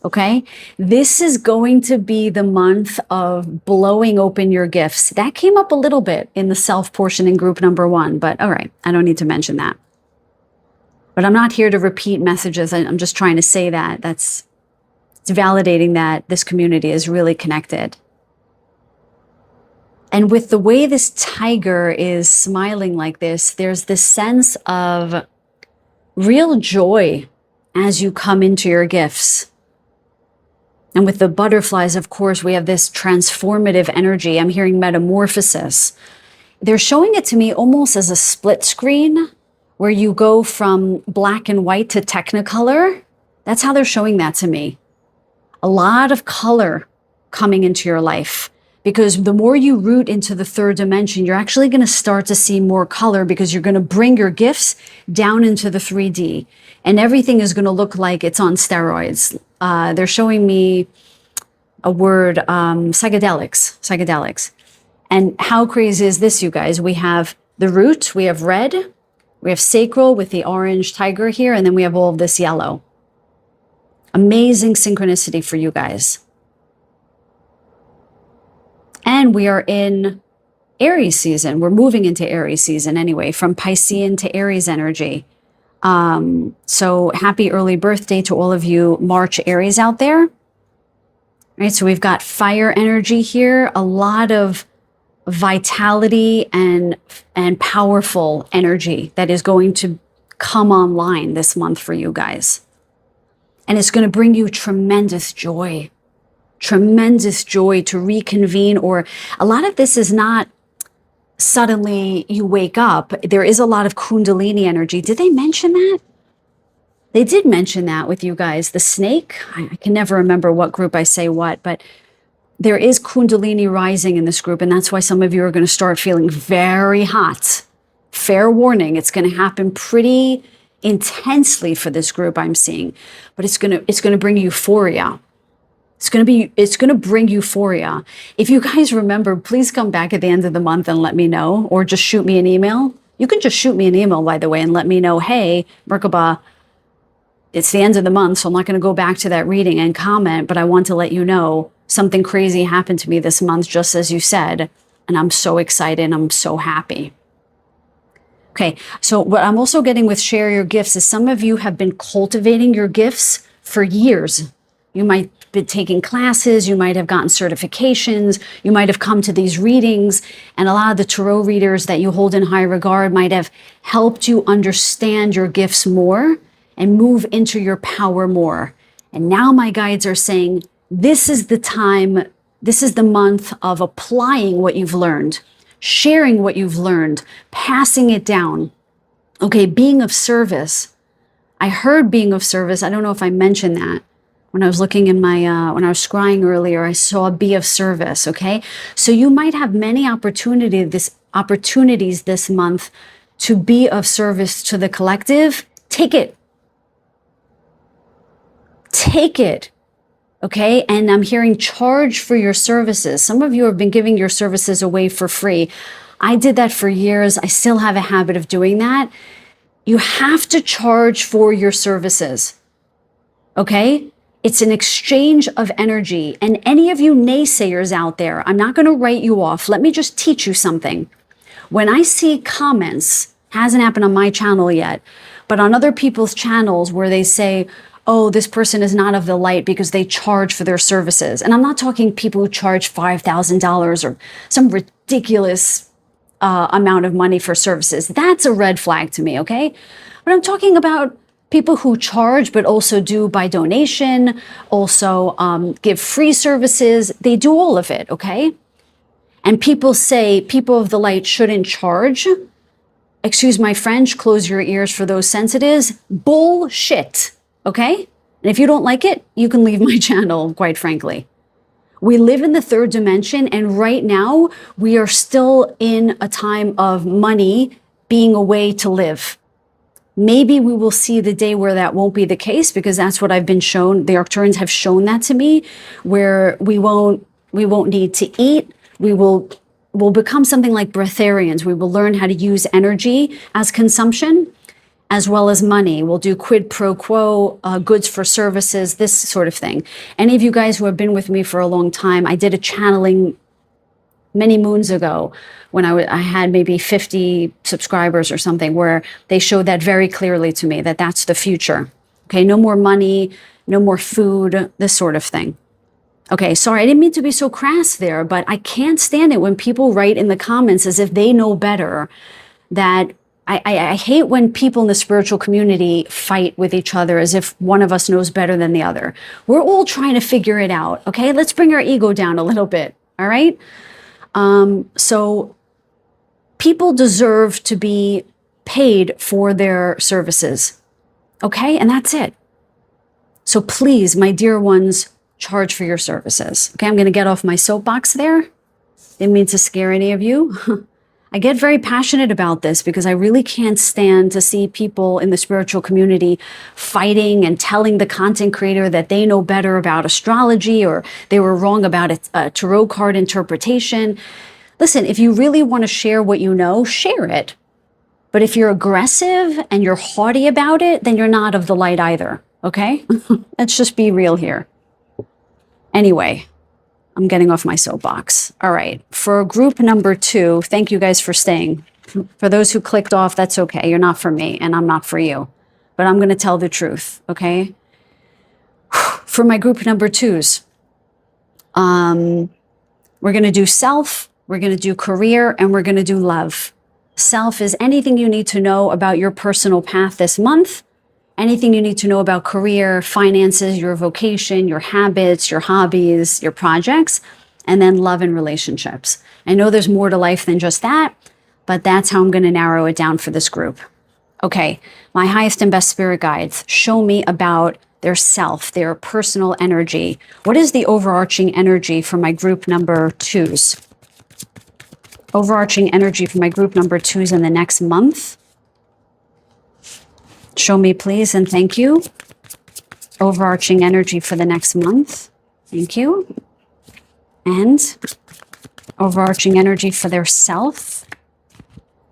Okay? This is going to be the month of blowing open your gifts. That came up a little bit in the self portion in group number 1, but all right, I don't need to mention that. But I'm not here to repeat messages. I'm just trying to say that it's validating that this community is really connected. And with the way this tiger is smiling like this, there's this sense of real joy as you come into your gifts. And with the butterflies, of course, we have this transformative energy. I'm hearing metamorphosis. They're showing it to me almost as a split screen where you go from black and white to technicolor. That's how they're showing that to me. A lot of color coming into your life, because the more you root into the 3rd dimension, you're actually going to start to see more color because you're going to bring your gifts down into the 3D, and everything is going to look like it's on steroids. they're showing me a word, psychedelics. And how crazy is this, you guys? We have the root, we have red, we have sacral with the orange tiger here, and then we have all of this yellow. Amazing synchronicity for you guys. And we are in Aries season. We're moving into Aries season anyway, from Piscean to Aries energy. So happy early birthday to all of you March Aries out there. Right, so we've got fire energy here, a lot of vitality and powerful energy that is going to come online this month for you guys. And it's going to bring you tremendous joy to reconvene. Or a lot of this is not suddenly you wake up. There is a lot of Kundalini energy. Did they mention that? They did mention that with you guys. The snake, I can never remember what group I say what, but there is Kundalini rising in this group. And that's why some of you are going to start feeling very hot. Fair warning, it's going to happen pretty intensely for this group I'm seeing, but it's going to bring euphoria. It's going to bring euphoria. If you guys remember, please come back at the end of the month and let me know, or just shoot me an email. You can just shoot me an email, by the way, and let me know, hey, Merkaba, it's the end of the month, so I'm not going to go back to that reading and comment, but I want to let you know something crazy happened to me this month, just as you said, and I'm so excited, I'm so happy. Okay, so what I'm also getting with share your gifts is some of you have been cultivating your gifts for years. You might have been taking classes, you might have gotten certifications, you might have come to these readings, and a lot of the tarot readers that you hold in high regard might have helped you understand your gifts more and move into your power more. And now my guides are saying, this is the time, this is the month of applying what you've learned, sharing what you've learned, passing it down. Okay, being of service. I heard being of service. I don't know if I mentioned that. When I was looking in my, when I was scrying earlier, I saw be of service, okay? So you might have many opportunities this month to be of service to the collective. Take it. Take it, okay? And I'm hearing charge for your services. Some of you have been giving your services away for free. I did that for years. I still have a habit of doing that. You have to charge for your services, okay? It's an exchange of energy. And any of you naysayers out there, I'm not going to write you off. Let me just teach you something. When I see comments, hasn't happened on my channel yet, but on other people's channels where they say, oh, this person is not of the light because they charge for their services. And I'm not talking people who charge $5,000 or some ridiculous amount of money for services. That's a red flag to me, okay? But I'm talking about people who charge but also do by donation, also give free services. They do all of it, okay? And people say people of the light shouldn't charge. Excuse my French, close your ears for those sensitives. Bullshit, okay? And if you don't like it, you can leave my channel, quite frankly. We live in the third dimension, and right now we are still in a time of money being a way to live. Maybe we will see the day where that won't be the case, because that's what I've been shown. The Arcturians have shown that to me, where we won't need to eat. We'll become something like breatharians. We will learn how to use energy as consumption, as well as money. We'll do quid pro quo, goods for services, this sort of thing. Any of you guys who have been with me for a long time, I did a channeling many moons ago when I had maybe 50 subscribers or something, where they showed that very clearly to me, that that's the future. Okay, no more money, no more food, this sort of thing. Okay, sorry, I didn't mean to be so crass there, but I can't stand it when people write in the comments as if they know better. That I hate when people in the spiritual community fight with each other as if one of us knows better than the other. We're all trying to figure it out, okay? Let's bring our ego down a little bit, all right? So people deserve to be paid for their services, okay? And that's it. So please, my dear ones, charge for your services. Okay, I'm going to get off my soapbox there. Didn't mean to scare any of you. I get very passionate about this because I really can't stand to see people in the spiritual community fighting and telling the content creator that they know better about astrology or they were wrong about a tarot card interpretation. Listen, if you really want to share what you know, share it. But if you're aggressive and you're haughty about it, then you're not of the light either, okay? Let's just be real here. Anyway, I'm getting off my soapbox. All right, for group number 2, thank you guys for staying. For those who clicked off, that's okay. You're not for me and I'm not for you. But I'm going to tell the truth, okay? For my group number 2s, we're going to do self, we're going to do career, and we're going to do love. Self is anything you need to know about your personal path this month, anything you need to know about career, finances, your vocation, your habits, your hobbies, your projects, and then love and relationships. I know there's more to life than just that, but that's how I'm going to narrow it down for this group. Okay, my highest and best spirit guides show me about their self, their personal energy. What is the overarching energy for my group number 2s? Overarching energy for my group number 2s in the next month. Show me, please, and thank you. Overarching energy for the next month. Thank you. And overarching energy for their self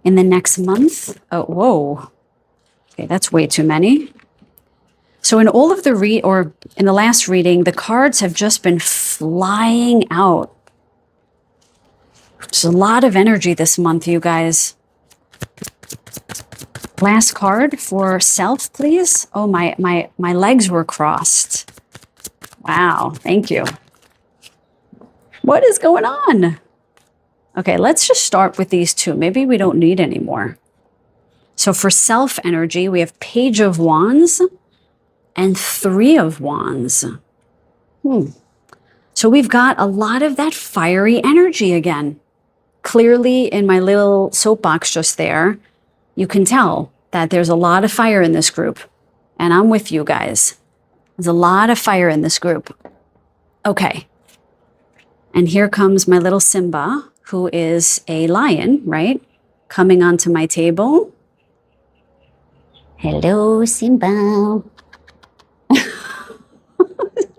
in the next month. Oh, whoa. Okay, that's way too many. So in all of the in the last reading, the cards have just been flying out. There's a lot of energy this month, you guys. Last card for self, please. Oh, my legs were crossed. Wow, thank you. What is going on? Okay, let's just start with these 2. Maybe we don't need any more. So for self energy, we have Page of Wands and 3 of Wands. So we've got a lot of that fiery energy again. Clearly, in my little soapbox just there, you can tell that there's a lot of fire in this group. And I'm with you guys. There's a lot of fire in this group. Okay. And here comes my little Simba, who is a lion, right? Coming onto my table. Hello, Simba.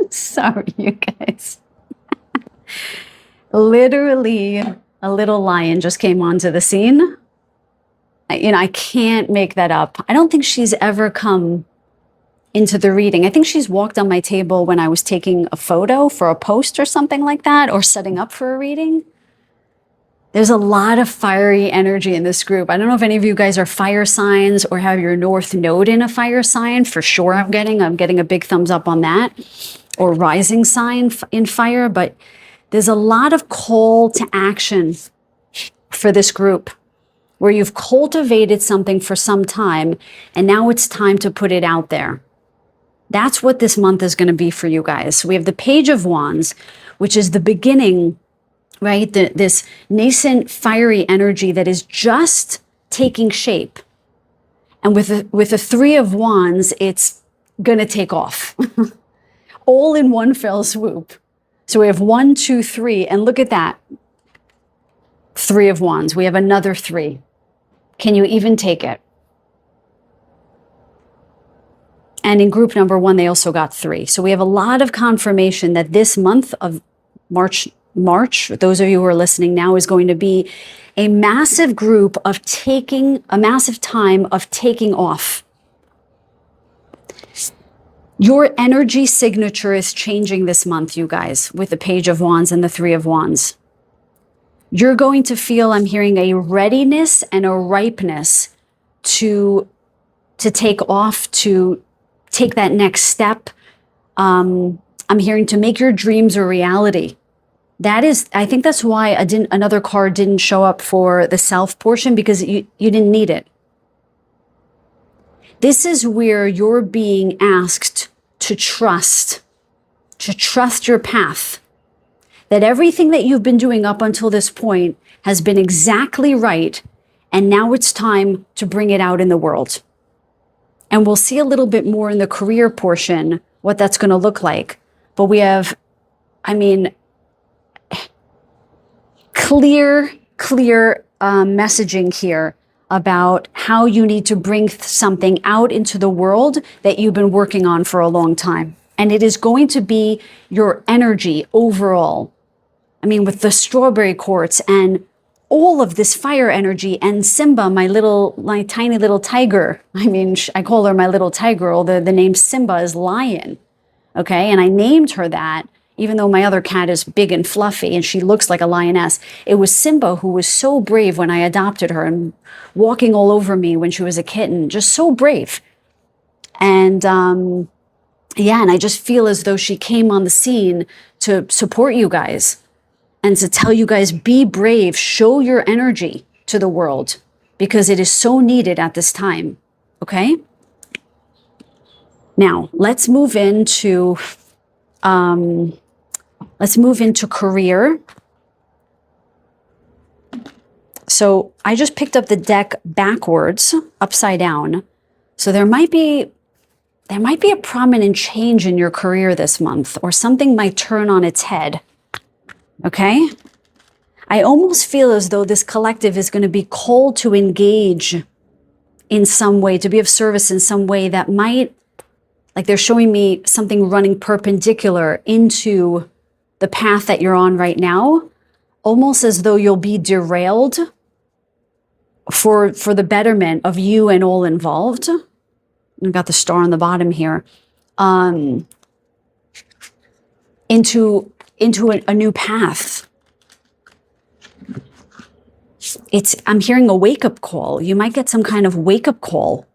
Sorry, you guys. Literally, a little lion just came onto the scene. I can't make that up. I don't think she's ever come into the reading. I think she's walked on my table when I was taking a photo for a post or something like that, or setting up for a reading. There's a lot of fiery energy in this group. I don't know if any of you guys are fire signs or have your North Node in a fire sign. For sure I'm getting a big thumbs up on that. Or rising sign in fire, but there's a lot of call to action for this group where you've cultivated something for some time and now it's time to put it out there. That's what this month is going to be for you guys. So we have the Page of Wands, which is the beginning, right? This nascent fiery energy that is just taking shape. And with the 3 of Wands, it's going to take off. All in one fell swoop. So we have 1, 2, 3, and look at that. 3 of Wands. We have another 3. Can you even take it? And in group number 1, they also got 3. So we have a lot of confirmation that this month of March, those of you who are listening now, is going to be a massive group of a massive time of taking off. Your energy signature is changing this month, you guys, with the Page of Wands and the 3 of Wands. You're going to feel, I'm hearing, a readiness and a ripeness to take off, to take that next step. I'm hearing to make your dreams a reality. I think that's why another card didn't show up for the self portion, because you didn't need it. This is where you're being asked to trust your path, that everything that you've been doing up until this point has been exactly right, and now it's time to bring it out in the world. And we'll see a little bit more in the career portion what that's going to look like. But we have, clear messaging here about how you need to bring something out into the world that you've been working on for a long time. And it is going to be your energy overall. I mean, with the strawberry quartz and all of this fire energy, and Simba, my tiny little tiger. I mean, I call her my little tiger, although the name Simba is lion. Okay. And I named her that, even though my other cat is big and fluffy and she looks like a lioness. It was Simba who was so brave when I adopted her and walking all over me when she was a kitten, just so brave. And, yeah, and I just feel as though she came on the scene to support you guys and to tell you guys, be brave, show your energy to the world because it is so needed at this time. Okay? Now, let's move into career. So I just picked up the deck backwards, upside down. So there might be a prominent change in your career this month, or something might turn on its head. Okay? I almost feel as though this collective is going to be called to engage in some way, to be of service in some way that might, like they're showing me something running perpendicular into the path that you're on right now, almost as though you'll be derailed for the betterment of you and all involved. I've got the star on the bottom here. Into a new path. I'm hearing a wake-up call. You might get some kind of wake-up call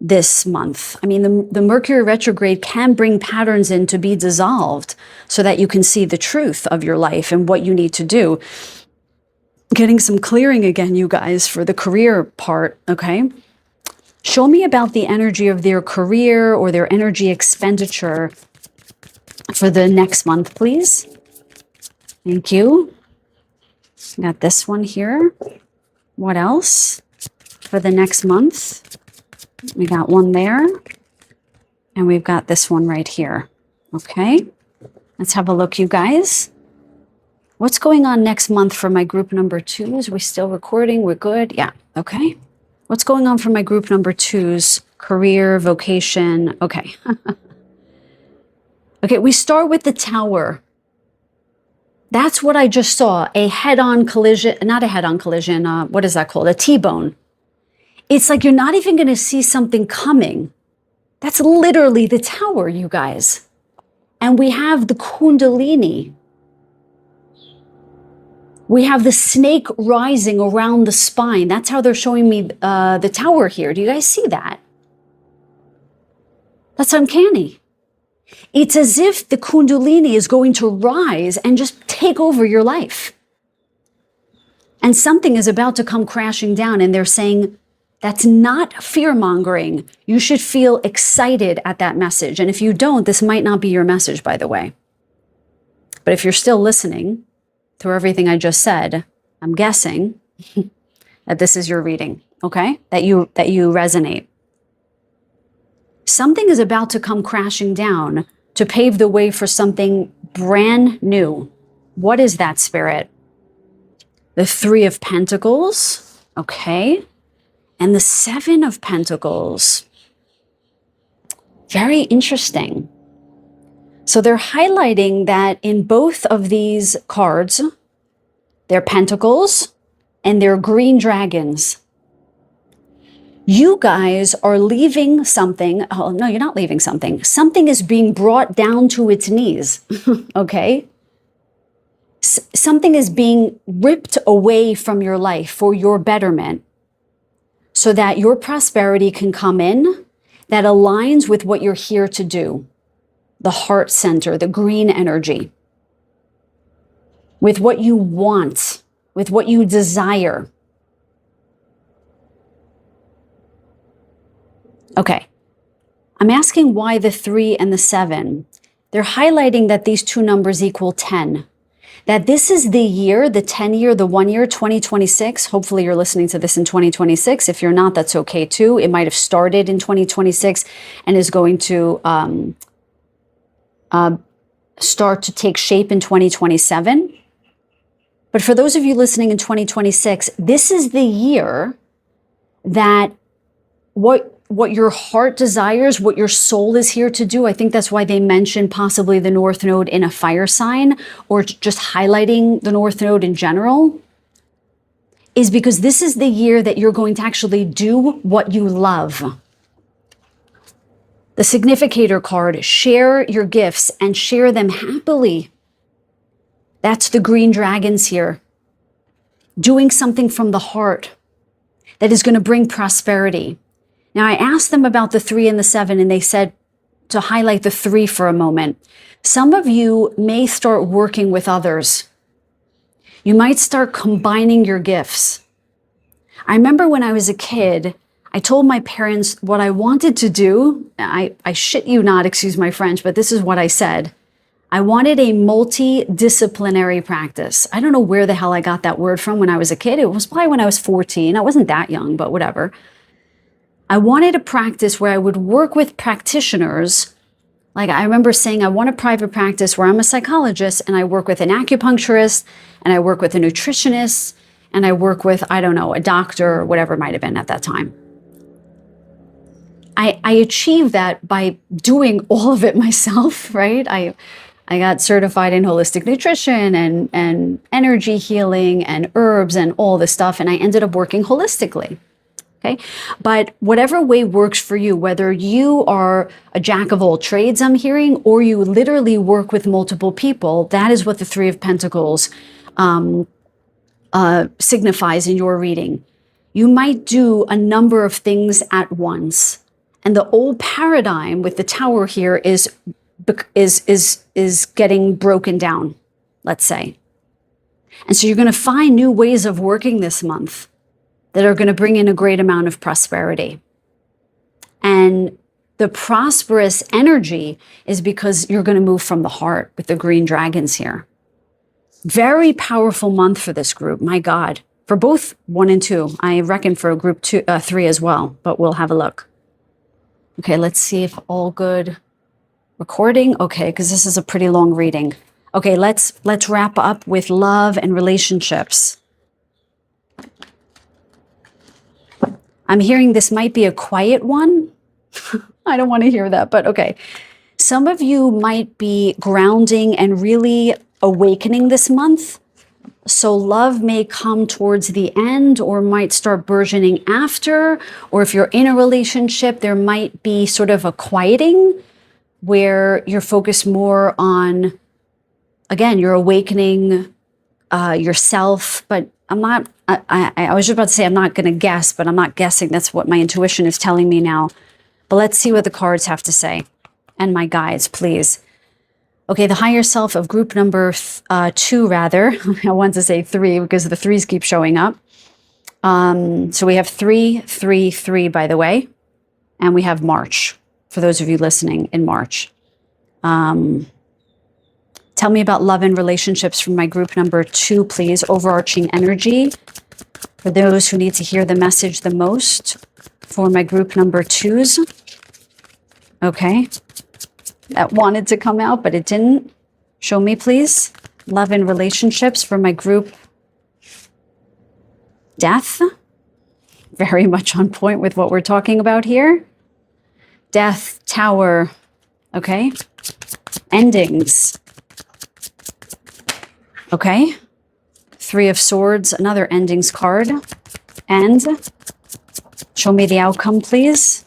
this month. I mean, the Mercury retrograde can bring patterns in to be dissolved so that you can see the truth of your life and what you need to do. Getting some clearing again, you guys, for the career part, okay? Show me about the energy of their career or their energy expenditure for the next month, please. Thank you. Got this one here. What else for the next month? We got one there. And we've got this one right here. Okay. Let's have a look, you guys. What's going on next month for my group number 2s? We still recording? We're good? Yeah. Okay. What's going on for my group number 2s? Career, vocation. Okay. Okay, we start with the Tower. That's what I just saw. A head-on collision, not a head-on collision. What is that called? A T-bone. It's like you're not even going to see something coming. That's literally the Tower, you guys. And we have the Kundalini. We have the snake rising around the spine. That's how they're showing me the Tower here. Do you guys see that? That's uncanny. It's as if the Kundalini is going to rise and just take over your life. And something is about to come crashing down, and they're saying, that's not fear-mongering. You should feel excited at that message. And if you don't, this might not be your message, by the way. But if you're still listening through everything I just said, I'm guessing that this is your reading, okay? That you resonate. Something is about to come crashing down to pave the way for something brand new. What is that, Spirit? The 3 of Pentacles, okay? And the 7 of Pentacles. Very interesting. So they're highlighting that in both of these cards, they're pentacles and they're green dragons. You guys are leaving something. Oh, no, you're not leaving something. Something is being brought down to its knees, okay? Something is being ripped away from your life for your betterment so that your prosperity can come in that aligns with what you're here to do. The heart center, the green energy, with what you want, with what you desire. Okay, I'm asking why the 3 and the 7. They're highlighting that these two numbers equal 10. That this is the year, the 10 year, the 1 year, 2026. Hopefully you're listening to this in 2026. If you're not, that's okay too. It might have started in 2026 and is going to start to take shape in 2027. But for those of you listening in 2026, this is the year that what your heart desires, what your soul is here to do. I think that's why they mentioned possibly the North Node in a fire sign, or just highlighting the North Node in general, is because this is the year that you're going to actually do what you love. The significator card, share your gifts and share them happily. That's the green dragons here. Doing something from the heart that is going to bring prosperity. Now, I asked them about the 3 and the 7, and they said to highlight the 3 for a moment. Some of you may start working with others. You might start combining your gifts. I remember when I was a kid, I told my parents what I wanted to do. I shit you not, excuse my French, but this is what I said. I wanted a multidisciplinary practice. I don't know where the hell I got that word from when I was a kid. It was probably when I was 14. I wasn't that young, but whatever. I wanted a practice where I would work with practitioners. Like I remember saying, I want a private practice where I'm a psychologist and I work with an acupuncturist and I work with a nutritionist and I work with, I don't know, a doctor or whatever it might have been at that time. I achieved that by doing all of it myself, right? I got certified in holistic nutrition and energy healing and herbs and all this stuff. And I ended up working holistically. Okay. But whatever way works for you, whether you are a jack of all trades, I'm hearing, or you literally work with multiple people, that is what the 3 of Pentacles signifies in your reading. You might do a number of things at once. And the old paradigm with the Tower here is getting broken down, let's say. And so you're going to find new ways of working this month that are going to bring in a great amount of prosperity. And the prosperous energy is because you're going to move from the heart with the green dragons here. Very powerful month for this group, my God. For both 1 and 2. I reckon for group 3 as well, but we'll have a look. Okay, let's see if all good. Recording? Okay, because this is a pretty long reading. Okay, let's wrap up with love and relationships. I'm hearing this might be a quiet one. I don't want to hear that, but okay. Some of you might be grounding and really awakening this month. So love may come towards the end or might start burgeoning after. Or if you're in a relationship, there might be sort of a quieting where you're focused more on, again, you're awakening yourself. But I'm not, I was just about to say I'm not going to guess, but I'm not guessing. That's what my intuition is telling me now. But let's see what the cards have to say. And my guides, please. Okay, the higher self of group number 2, rather. I want to say 3 because the 3s keep showing up. So we have 3, 3, 3, by the way. And we have March, for those of you listening in March. Tell me about love and relationships from my group number 2, please. Overarching energy. For those who need to hear the message the most. For my group number 2s. Okay. That wanted to come out, but it didn't. Show me, please. Love and relationships for my group. Death. Very much on point with what we're talking about here. Death, Tower. Okay. Endings. Okay. 3 of Swords, another endings card. And show me the outcome, please.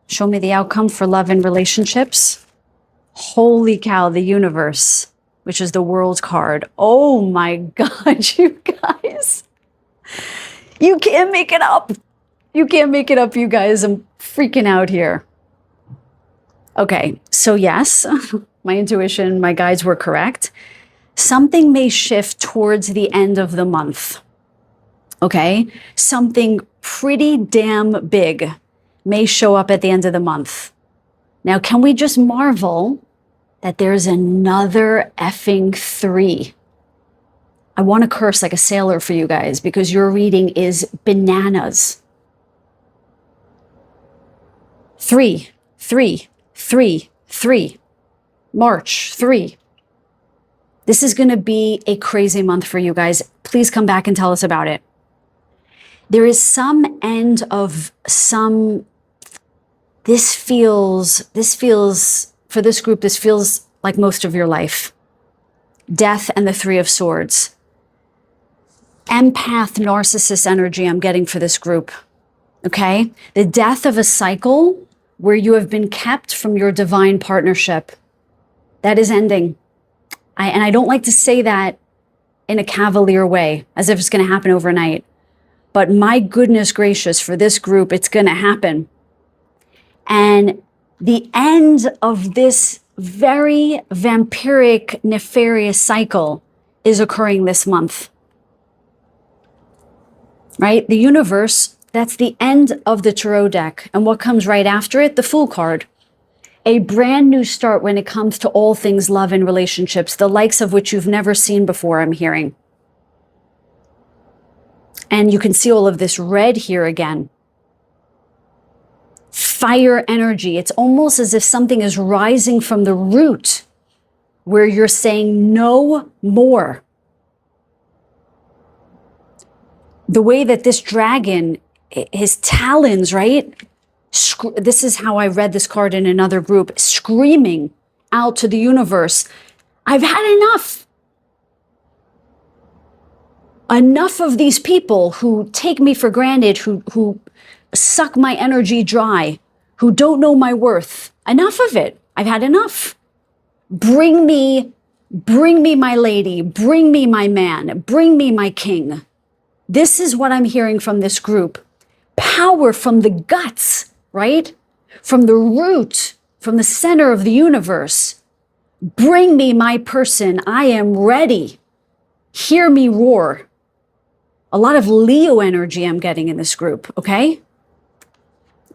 Show me the outcome for love and relationships. Holy cow, the universe, which is the world card. Oh my God, you guys. You can't make it up. You can't make it up, you guys. I'm freaking out here. Okay, so yes, my intuition, my guides were correct. Something may shift towards the end of the month. Okay, something pretty damn big may show up at the end of the month. Now, can we just marvel that there's another effing 3? I want to curse like a sailor for you guys because your reading is bananas. 3, 3, 3, 3. March, 3. This is going to be a crazy month for you guys. Please come back and tell us about it. There is some end of some, this feels, for this group, this feels like most of your life. Death and the Three of Swords. Empath, narcissist energy I'm getting for this group, okay? The death of a cycle where you have been kept from your divine partnership. That is ending. And I don't like to say that in a cavalier way, as if it's going to happen overnight. But my goodness gracious, for this group, it's going to happen. And the end of this very vampiric, nefarious cycle is occurring this month. Right? The universe, that's the end of the tarot deck. And what comes right after it? The Fool card. A brand new start when it comes to all things love and relationships, the likes of which you've never seen before, I'm hearing. And you can see all of this red here again. Fire energy. It's almost as if something is rising from the root where you're saying no more. The way that this dragon, his talons, right? This is how I read this card in another group, screaming out to the universe, I've had enough. Enough of these people who take me for granted, who suck my energy dry, who don't know my worth. Enough of it. I've had enough. Bring me my lady. Bring me my man. Bring me my king. This is what I'm hearing from this group. Power from the guts, right? From the root, from the center of the universe. Bring me my person. I am ready. Hear me roar. A lot of Leo energy I'm getting in this group, okay?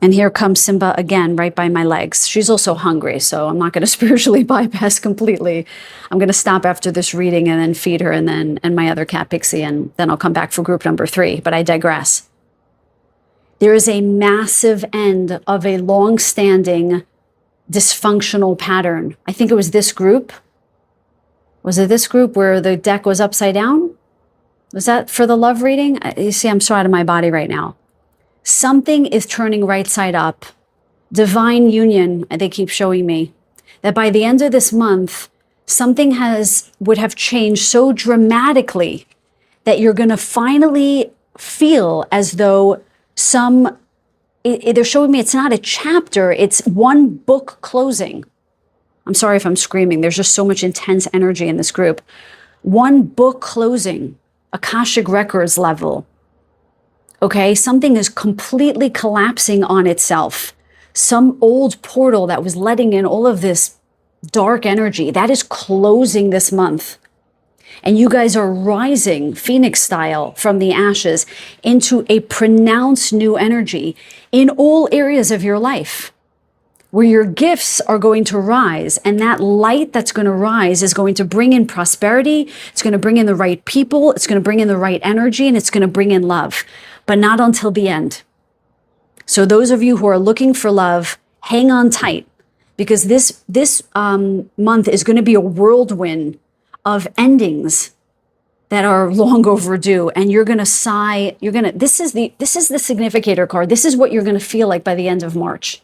And here comes Simba again, right by my legs. She's also hungry, so I'm not going to spiritually bypass completely. I'm going to stop after this reading and then feed her and my other cat, Pixie, and then I'll come back for group number 3, but I digress. There is a massive end of a long-standing dysfunctional pattern. I think it was this group. Was it this group where the deck was upside down? Was that for the love reading? You see, I'm so out of my body right now. Something is turning right side up. Divine union, they keep showing me. That by the end of this month, something would have changed so dramatically that you're going to finally feel as though they're showing me it's not a chapter, it's one book closing. I'm sorry if I'm screaming. There's just so much intense energy in this group. One book closing. Akashic Records level. Okay, something is completely collapsing on itself. Some old portal that was letting in all of this dark energy, that is closing this month. And you guys are rising, Phoenix style, from the ashes into a pronounced new energy in all areas of your life, where your gifts are going to rise, and that light that's going to rise is going to bring in prosperity, it's going to bring in the right people, it's going to bring in the right energy, and it's going to bring in love, but not until the end. So those of you who are looking for love, hang on tight, because this month is going to be a whirlwind of endings that are long overdue, and you're going to sigh. This is the significator card. This is what you're going to feel like by the end of March.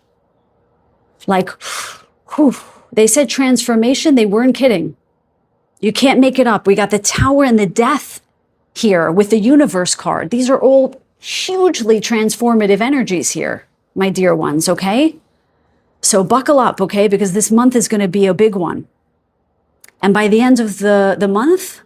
Like, whew, they said transformation. They weren't kidding. You can't make it up. We got the Tower and the Death here with the Universe card. These are all hugely transformative energies here, my dear ones, okay? So buckle up, okay? Because this month is going to be a big one. And by the end of the month,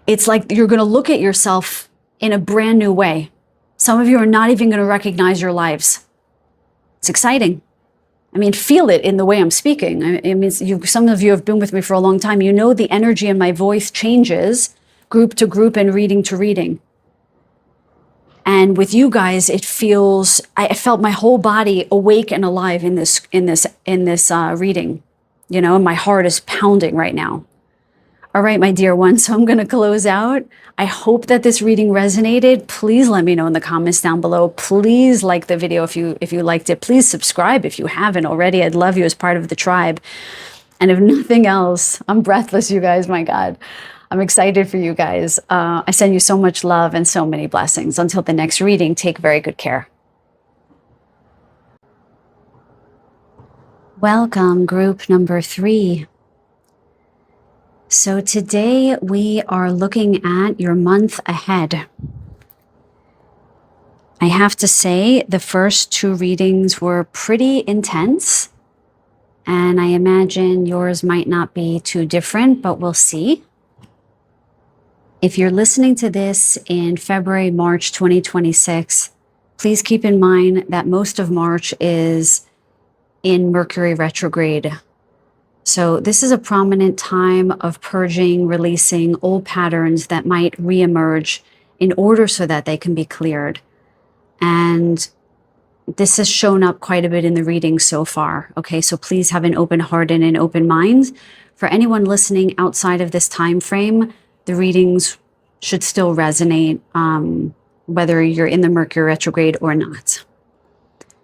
it's like you're going to look at yourself in a brand new way. Some of you are not even going to recognize your lives. It's exciting. I mean, feel it in the way I'm speaking. I mean, some of you have been with me for a long time. You know the energy in my voice changes group to group and reading to reading. And with you guys, I felt my whole body awake and alive in this reading. You know, my heart is pounding right now. All right, my dear ones, so I'm going to close out. I hope that this reading resonated. Please let me know in the comments down below. Please like the video if you liked it. Please subscribe if you haven't already. I'd love you as part of the tribe. And if nothing else, I'm breathless, you guys. My God, I'm excited for you guys. I send you so much love and so many blessings. Until the next reading, take very good care. Welcome, group number 3. So today we are looking at your month ahead. I have to say the first 2 readings were pretty intense, and I imagine yours might not be too different, but we'll see. If you're listening to this in February, March 2026, please keep in mind that most of March is in Mercury retrograde. So this is a prominent time of purging, releasing old patterns that might reemerge in order so that they can be cleared. And this has shown up quite a bit in the reading so far. Okay, so please have an open heart and an open mind. For anyone listening outside of this time frame, the readings should still resonate, whether you're in the Mercury retrograde or not.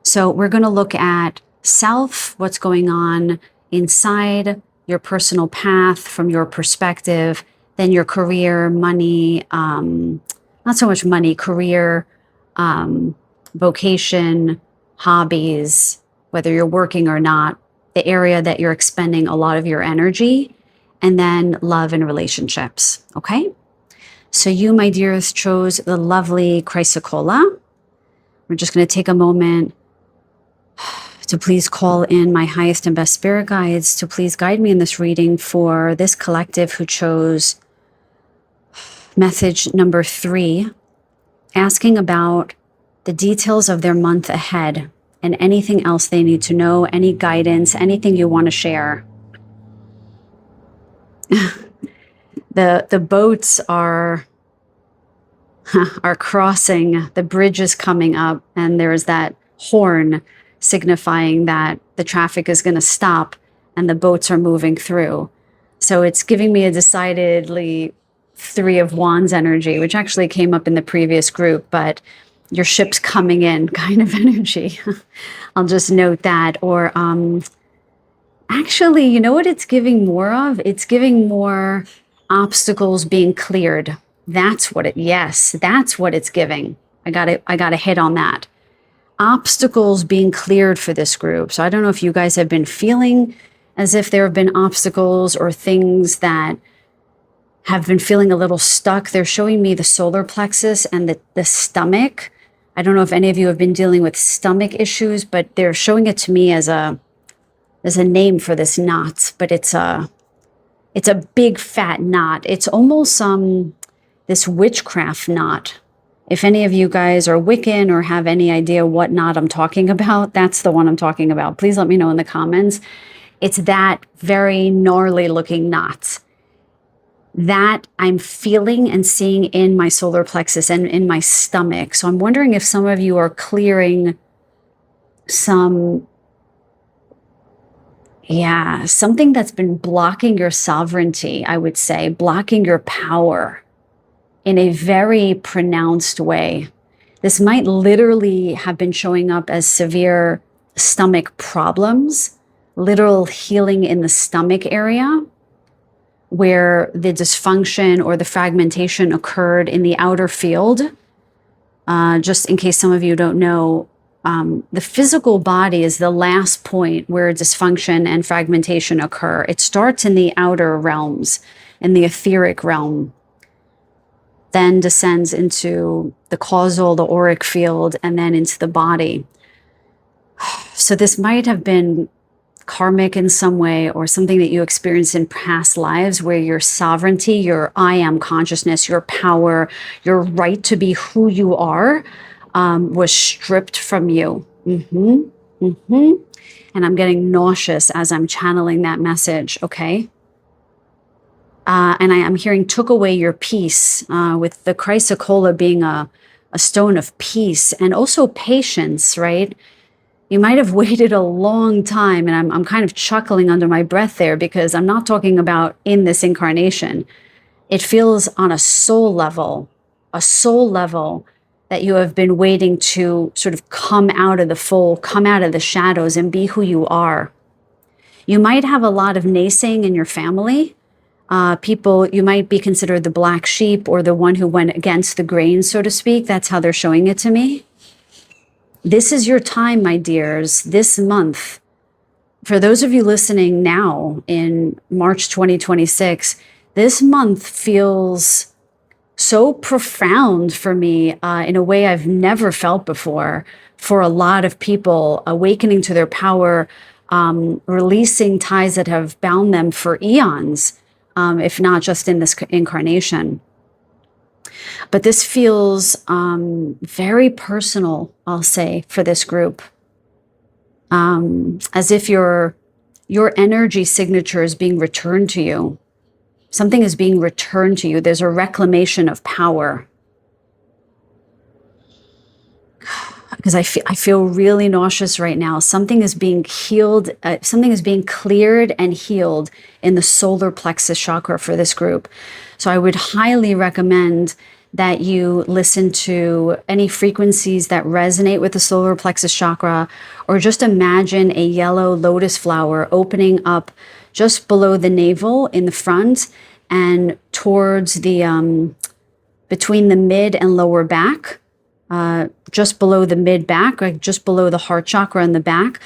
So we're going to look at self, what's going on inside your personal path from your perspective, then your career, money, not so much money, career, vocation, hobbies, whether you're working or not, the area that you're expending a lot of your energy, and then love and relationships. Okay? So you, my dearest, chose the lovely chrysocolla. We're just going to take a moment to please call in my highest and best spirit guides to please guide me in this reading for this collective who chose message number 3, asking about the details of their month ahead and anything else they need to know, any guidance, anything you want to share. The boats are crossing, the bridge is coming up, and there's that horn signifying that the traffic is going to stop and the boats are moving through. So it's giving me a decidedly 3 of Wands energy, which actually came up in the previous group, but your ship's coming in kind of energy. I'll just note that. Or actually, you know what it's giving more of? It's giving more obstacles being cleared. That's what it's giving. I got a hit on that. Obstacles being cleared for this group. So I don't know if you guys have been feeling as if there have been obstacles or things that have been feeling a little stuck. They're showing me the solar plexus and the stomach. I don't know if any of you have been dealing with stomach issues, but they're showing it to me as a name for this knot, but it's a big fat knot. It's almost this witchcraft knot. If any of you guys are Wiccan or have any idea what knot I'm talking about, that's the one I'm talking about. Please let me know in the comments. It's that very gnarly looking knot that I'm feeling and seeing in my solar plexus and in my stomach. So I'm wondering if some of you are clearing something that's been blocking your sovereignty, I would say, blocking your power in a very pronounced way. This might literally have been showing up as severe stomach problems, literal healing in the stomach area, where the dysfunction or the fragmentation occurred in the outer field. Just in case some of you don't know, the physical body is the last point where dysfunction and fragmentation occur. It starts in the outer realms, in the etheric realm, then descends into the causal, the auric field, and then into the body. So this might have been karmic in some way, or something that you experienced in past lives where your sovereignty, your I am consciousness, your power, your right to be who you are was stripped from you. And I'm getting nauseous as I'm channeling that message, okay? And I am hearing took away your peace, with the chrysocolla being a stone of peace and also patience, right? You might have waited a long time, and I'm kind of chuckling under my breath there because I'm not talking about in this incarnation. It feels on a soul level that you have been waiting to sort of come out of the fold, come out of the shadows and be who you are. You might have a lot of naysaying in your family. People, you might be considered the black sheep or the one who went against the grain, so to speak. That's how they're showing it to me. This is your time, my dears, this month. For those of you listening now in March 2026, this month feels so profound for me in a way I've never felt before. For a lot of people, awakening to their power, releasing ties that have bound them for eons, if not just in this incarnation. But this feels very personal, I'll say, for this group. As if your energy signature is being returned to you. Something is being returned to you. There's a reclamation of power. Because I feel really nauseous right now. Something is being healed. Something is being cleared and healed in the solar plexus chakra for this group. So I would highly recommend that you listen to any frequencies that resonate with the solar plexus chakra, or just imagine a yellow lotus flower opening up just below the navel in the front and towards the, between the mid and lower back, just below the mid back, like just below the heart chakra in the back,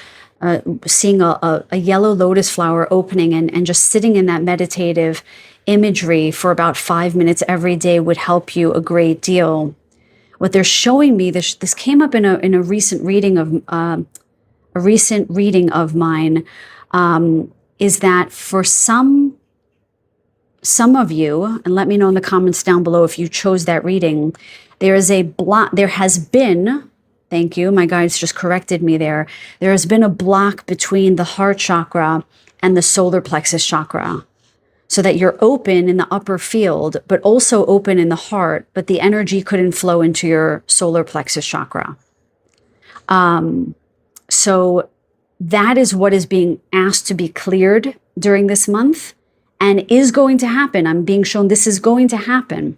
seeing a yellow lotus flower opening and just sitting in that meditative imagery for about 5 minutes every day would help you a great deal. What they're showing me, this came up in a recent reading of mine, is that for some of you, and let me know in the comments down below if you chose that reading, there has been, thank you, my guides just corrected me there. There has been a block between the heart chakra and the solar plexus chakra, so that you're open in the upper field, but also open in the heart, but the energy couldn't flow into your solar plexus chakra. So that is what is being asked to be cleared during this month and is going to happen. I'm being shown this is going to happen.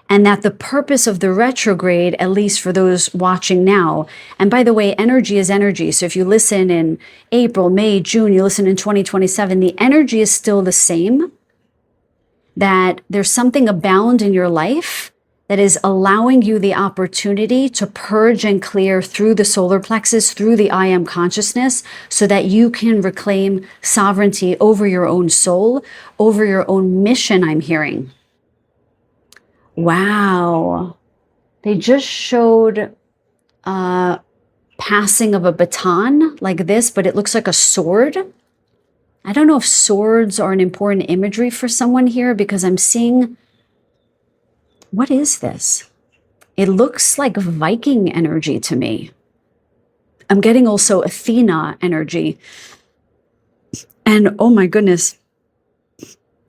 And that the purpose of the retrograde, at least for those watching now, and by the way, energy is energy. So if you listen in April, May, June, you listen in 2027, the energy is still the same. That there's something abound in your life that is allowing you the opportunity to purge and clear through the solar plexus, through the I am consciousness, so that you can reclaim sovereignty over your own soul, over your own mission, I'm hearing. Wow. They just showed passing of a baton like this, but it looks like a sword. I don't know if swords are an important imagery for someone here, because I'm seeing, what is this? It looks like Viking energy to me. I'm getting also Athena energy. And oh my goodness,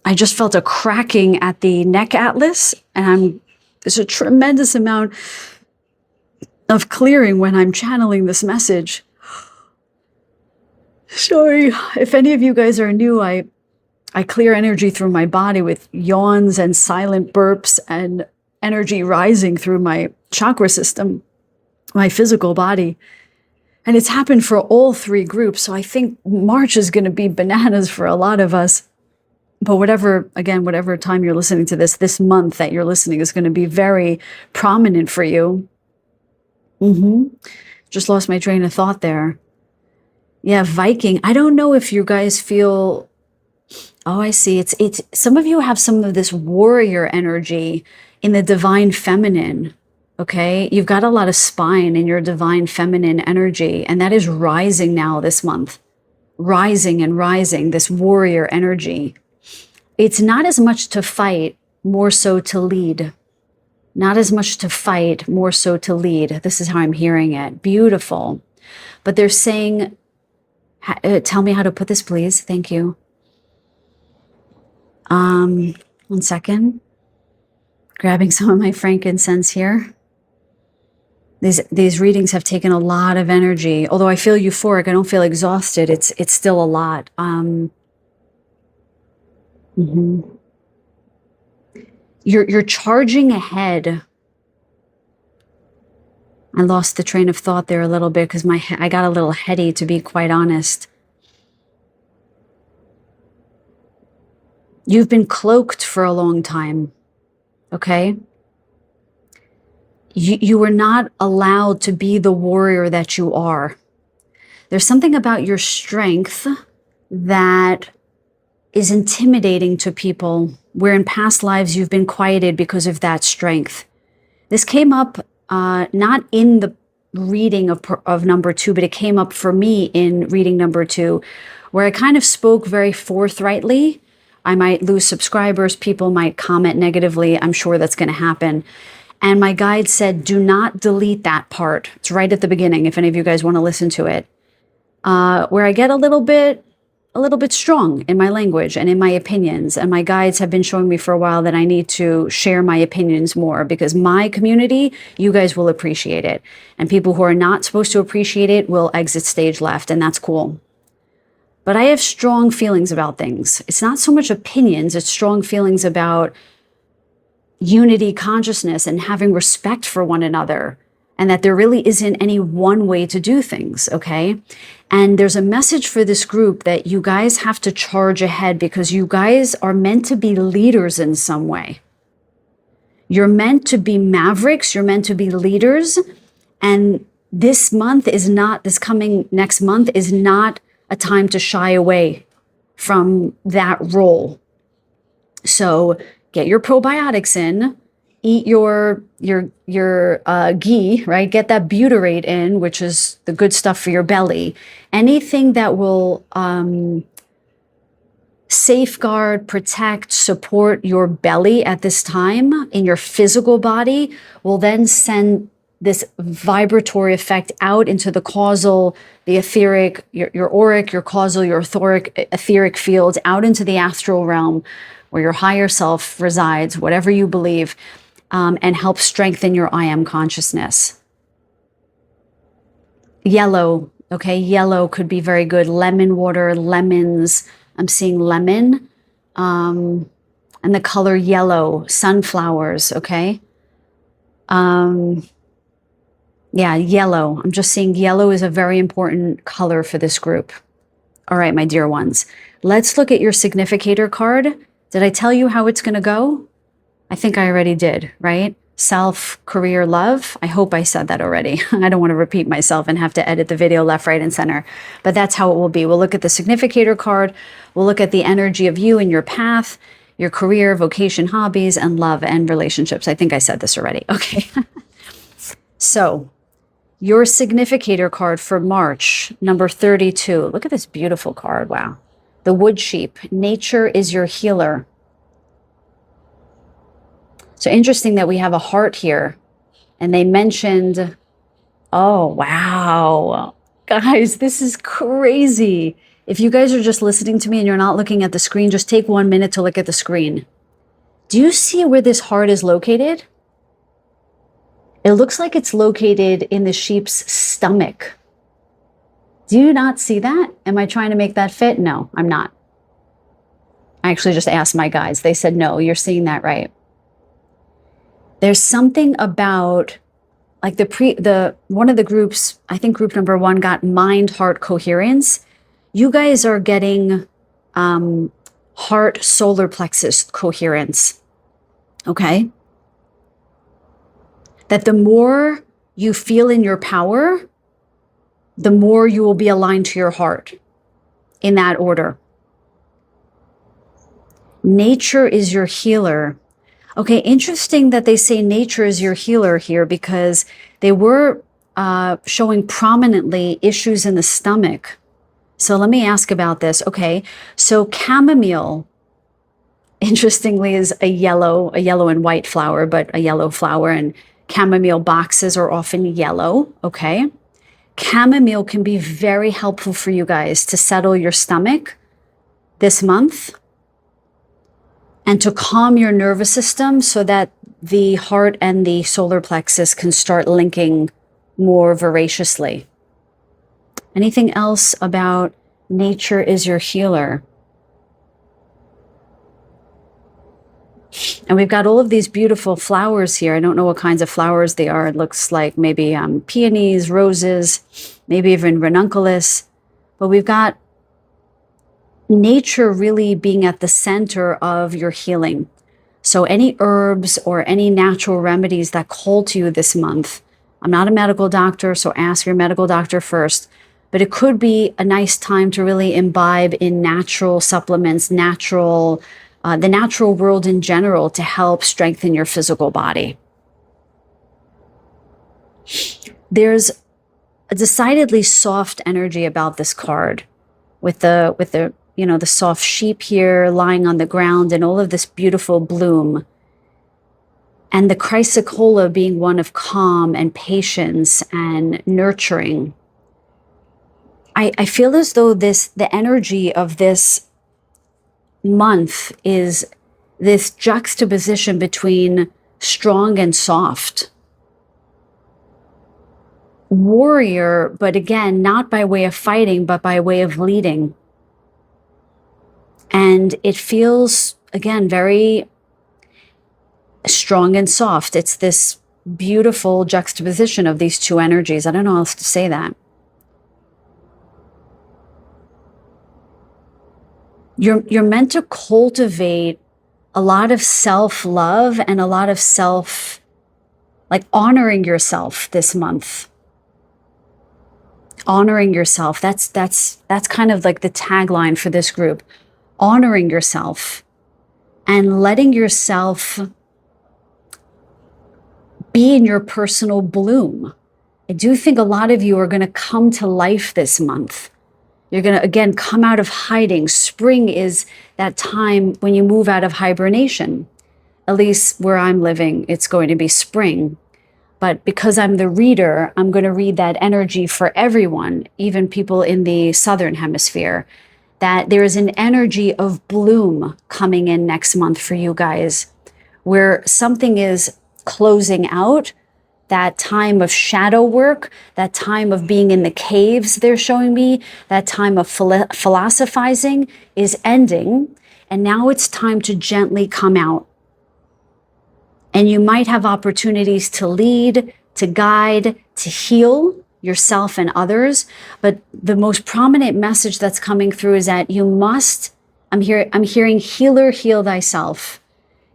I just felt a cracking at the neck atlas, and there's a tremendous amount of clearing when I'm channeling this message. Sorry, if any of you guys are new, I clear energy through my body with yawns and silent burps and energy rising through my chakra system, my physical body. And it's happened for all three groups. So I think March is going to be bananas for a lot of us. But whatever time you're listening to this month that you're listening is going to be very prominent for you. Just lost my train of thought there. Yeah, Viking. I don't know if you guys feel, oh, I see. It's some of you have some of this warrior energy in the divine feminine. Okay. You've got a lot of spine in your divine feminine energy, and that is rising now this month. Rising and rising, this warrior energy. It's not as much to fight, more so to lead. Not as much to fight, more so to lead. This is how I'm hearing it. Beautiful. But they're saying, tell me how to put this, please. Thank you. 1 second. Grabbing some of my frankincense here. These readings have taken a lot of energy. Although I feel euphoric, I don't feel exhausted. It's still a lot. You're charging ahead. I lost the train of thought there a little bit because I got a little heady, to be quite honest. You've been cloaked for a long time, okay? You were not allowed to be the warrior that you are. There's something about your strength that is intimidating to people, where in past lives you've been quieted because of that strength. This came up not in the reading of number 2, but it came up for me in reading number 2, where I kind of spoke very forthrightly. I might lose subscribers, people might comment negatively. I'm sure that's going to happen. And my guide said, do not delete that part. It's right at the beginning, if any of you guys want to listen to it, where I get a little bit strong in my language and in my opinions. And my guides have been showing me for a while that I need to share my opinions more, because my community, you guys will appreciate it. And people who are not supposed to appreciate it will exit stage left, and that's cool. But I have strong feelings about things. It's not so much opinions, it's strong feelings about unity consciousness and having respect for one another, and that there really isn't any one way to do things, okay? And there's a message for this group that you guys have to charge ahead, because you guys are meant to be leaders in some way. You're meant to be mavericks, you're meant to be leaders, and this coming next month is not a time to shy away from that role. So get your probiotics in, eat your ghee, right? Get that butyrate in, which is the good stuff for your belly. Anything that will safeguard, protect, support your belly at this time in your physical body will then send this vibratory effect out into the causal, the etheric, your auric, your causal, your etheric fields, out into the astral realm, where your higher self resides, whatever you believe, and help strengthen your I am consciousness. Yellow, okay? Yellow could be very good. Lemon water, lemons. I'm seeing lemon. And the color yellow, sunflowers, okay? Yeah, yellow. I'm just seeing yellow is a very important color for this group. All right, my dear ones. Let's look at your significator card. Did I tell you how it's going to go? I think I already did, right? Self, career, love. I hope I said that already. I don't want to repeat myself and have to edit the video left, right, and center. But that's how it will be. We'll look at the significator card. We'll look at the energy of you and your path, your career, vocation, hobbies, and love and relationships. I think I said this already. Okay. So your significator card for March, number 32. Look at this beautiful card. Wow. The wood sheep. Nature is your healer. So interesting that we have a heart here. And they mentioned, oh, wow. Guys, this is crazy. If you guys are just listening to me and you're not looking at the screen, just take 1 minute to look at the screen. Do you see where this heart is located? It looks like it's located in the sheep's stomach. Do you not see that? Am I trying to make that fit? No, I'm not. I actually just asked my guides. They said, no, you're seeing that right. There's something about, like one of the groups, I think group number 1 got mind-heart coherence. You guys are getting heart solar plexus coherence. Okay? That the more you feel in your power, the more you will be aligned to your heart, in that order. Nature is your healer. Okay, interesting that they say nature is your healer here, because they were showing prominently issues in the stomach. So let me ask about this. Okay, so chamomile, interestingly, is a yellow and white flower, but a yellow flower, and chamomile boxes are often yellow, okay? Chamomile can be very helpful for you guys to settle your stomach this month and to calm your nervous system so that the heart and the solar plexus can start linking more voraciously. Anything else about nature is your healer? And we've got all of these beautiful flowers here. I don't know what kinds of flowers they are. It looks like maybe peonies, roses, maybe even ranunculus. But we've got nature really being at the center of your healing. So any herbs or any natural remedies that call to you this month, I'm not a medical doctor, so ask your medical doctor first, but it could be a nice time to really imbibe in natural supplements, the natural world in general, to help strengthen your physical body. There's a decidedly soft energy about this card with the the soft sheep here lying on the ground and all of this beautiful bloom. And the chrysocolla being one of calm and patience and nurturing. I feel as though the energy of this month is this juxtaposition between strong and soft. Warrior, but again, not by way of fighting, but by way of leading. And it feels, again, very strong and soft. It's this beautiful juxtaposition of these two energies. I don't know how else to say that. You're meant to cultivate a lot of self-love and a lot of honoring yourself this month. Honoring yourself. That's kind of like the tagline for this group. Honoring yourself and letting yourself be in your personal bloom. I do think a lot of you are going to come to life this month. You're going to, again, come out of hiding. Spring is that time when you move out of hibernation. At least where I'm living, it's going to be spring. But because I'm the reader, I'm going to read that energy for everyone, even people in the southern hemisphere, that there is an energy of bloom coming in next month for you guys, where something is closing out. That time of shadow work, that time of being in the caves they're showing me, that time of philosophizing is ending. And now it's time to gently come out. And you might have opportunities to lead, to guide, to heal yourself and others. But the most prominent message that's coming through is that you must, I'm hearing healer, heal thyself.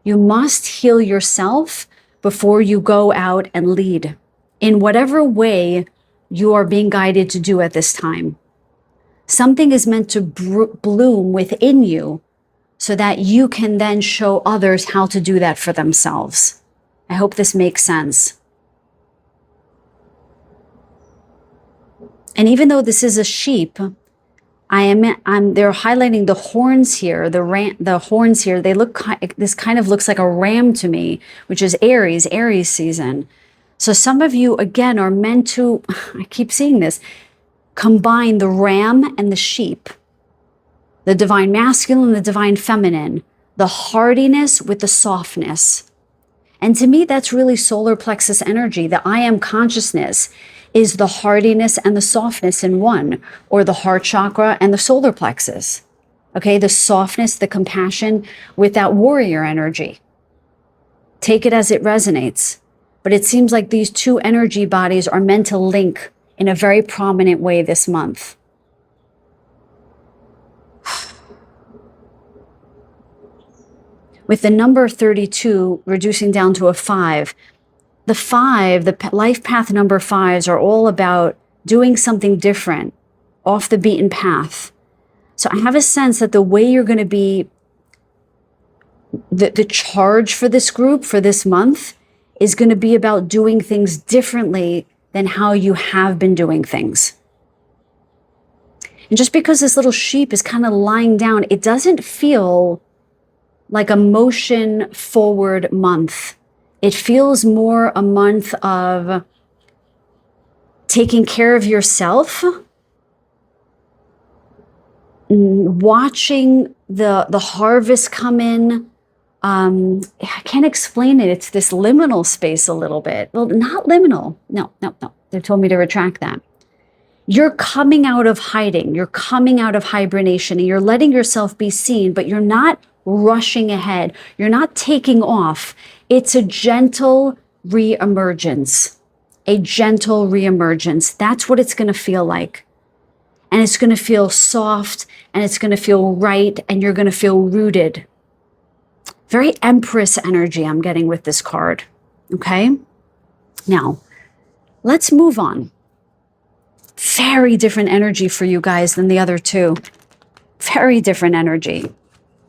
You must heal yourself before you go out and lead in whatever way you are being guided to do at this time. Something is meant to bloom within you so that you can then show others how to do that for themselves. I hope this makes sense. And even though this is a sheep, they're highlighting the horns here, the horns here. This kind of looks like a ram to me, which is Aries season. So some of you, again, are meant to, I keep seeing this, combine the ram and the sheep, the divine masculine, the divine feminine, the hardiness with the softness. And to me, that's really solar plexus energy. The I am consciousness is the hardiness and the softness in one, or the heart chakra and the solar plexus. Okay, the softness, the compassion with that warrior energy. Take it as it resonates. But it seems like these two energy bodies are meant to link in a very prominent way this month. With the number 32 reducing down to a 5, the life path number 5s are all about doing something different, off the beaten path. So I have a sense that the way you're going to be, the charge for this group, for this month, is going to be about doing things differently than how you have been doing things. And just because this little sheep is kind of lying down, it doesn't feel like a motion forward month. It feels more a month of taking care of yourself, watching the harvest come in. I can't explain it. It's this liminal space a little bit. Well, not liminal. No. They told me to retract that. You're coming out of hiding. You're coming out of hibernation and you're letting yourself be seen, but you're not rushing ahead. You're not taking off. It's a gentle reemergence. A gentle reemergence. That's what it's going to feel like. and it's going to feel soft, and it's going to feel right, and you're going to feel rooted. Very Empress energy I'm getting with this card. Okay? Now, let's move on. Very different energy for you guys than the other two. Very different energy.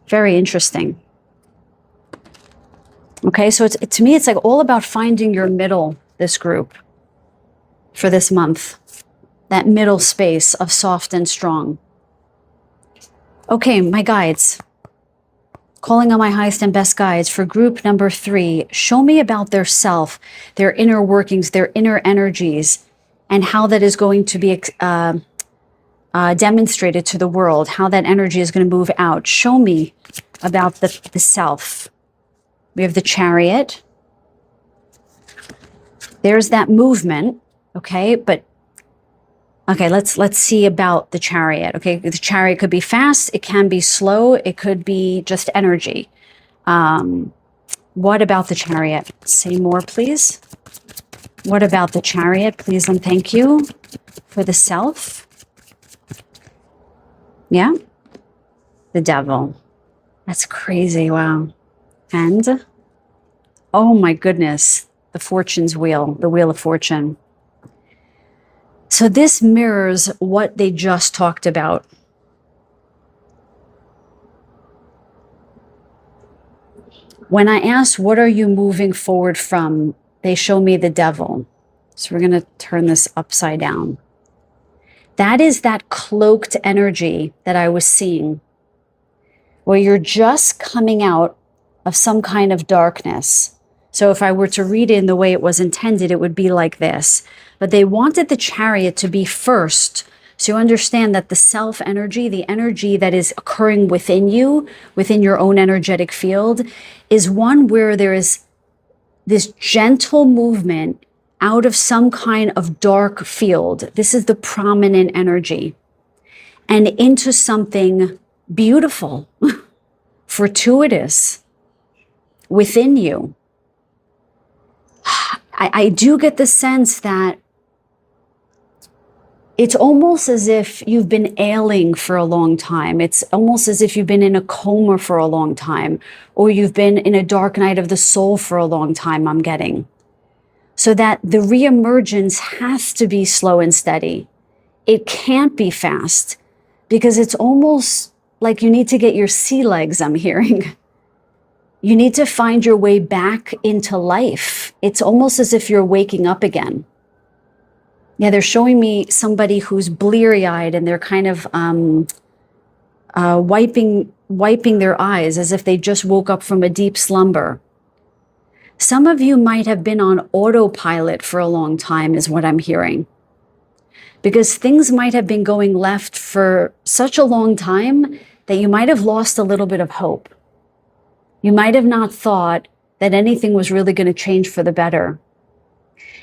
Very interesting. Okay, so to me, it's like all about finding your middle, this group, for this month. That middle space of soft and strong. Okay, my guides. Calling on my highest and best guides for group number 3. Show me about their self, their inner workings, their inner energies, and how that is going to be demonstrated to the world, how that energy is going to move out. Show me about the self. We have the Chariot. There's that movement, okay? But, okay, let's see about the Chariot, okay? The Chariot could be fast, it can be slow, it could be just energy. What about the Chariot? Say more, please. What about the Chariot, please and thank you, for the self? Yeah? The Devil. That's crazy, wow. And, oh my goodness, the Fortune's Wheel, the Wheel of Fortune. So this mirrors what they just talked about. When I ask, what are you moving forward from? They show me the Devil. So we're going to turn this upside down. That is that cloaked energy that I was seeing, where you're just coming out of some kind of darkness. So if I were to read it in the way it was intended, it would be like this. But they wanted the Chariot to be first. So you understand that the self energy, the energy that is occurring within you, within your own energetic field, is one where there is this gentle movement out of some kind of dark field. This is the prominent energy. And into something beautiful, fortuitous within you. I do get the sense that it's almost as if you've been ailing for a long time. It's almost as if you've been in a coma for a long time, or you've been in a dark night of the soul for a long time, I'm getting. So that the reemergence has to be slow and steady. It can't be fast, because it's almost like you need to get your sea legs, I'm hearing. You need to find your way back into life. It's almost as if you're waking up again. Yeah, they're showing me somebody who's bleary-eyed, and they're kind of wiping their eyes as if they just woke up from a deep slumber. Some of you might have been on autopilot for a long time, is what I'm hearing. Because things might have been going left for such a long time that you might have lost a little bit of hope. You might have not thought that anything was really going to change for the better.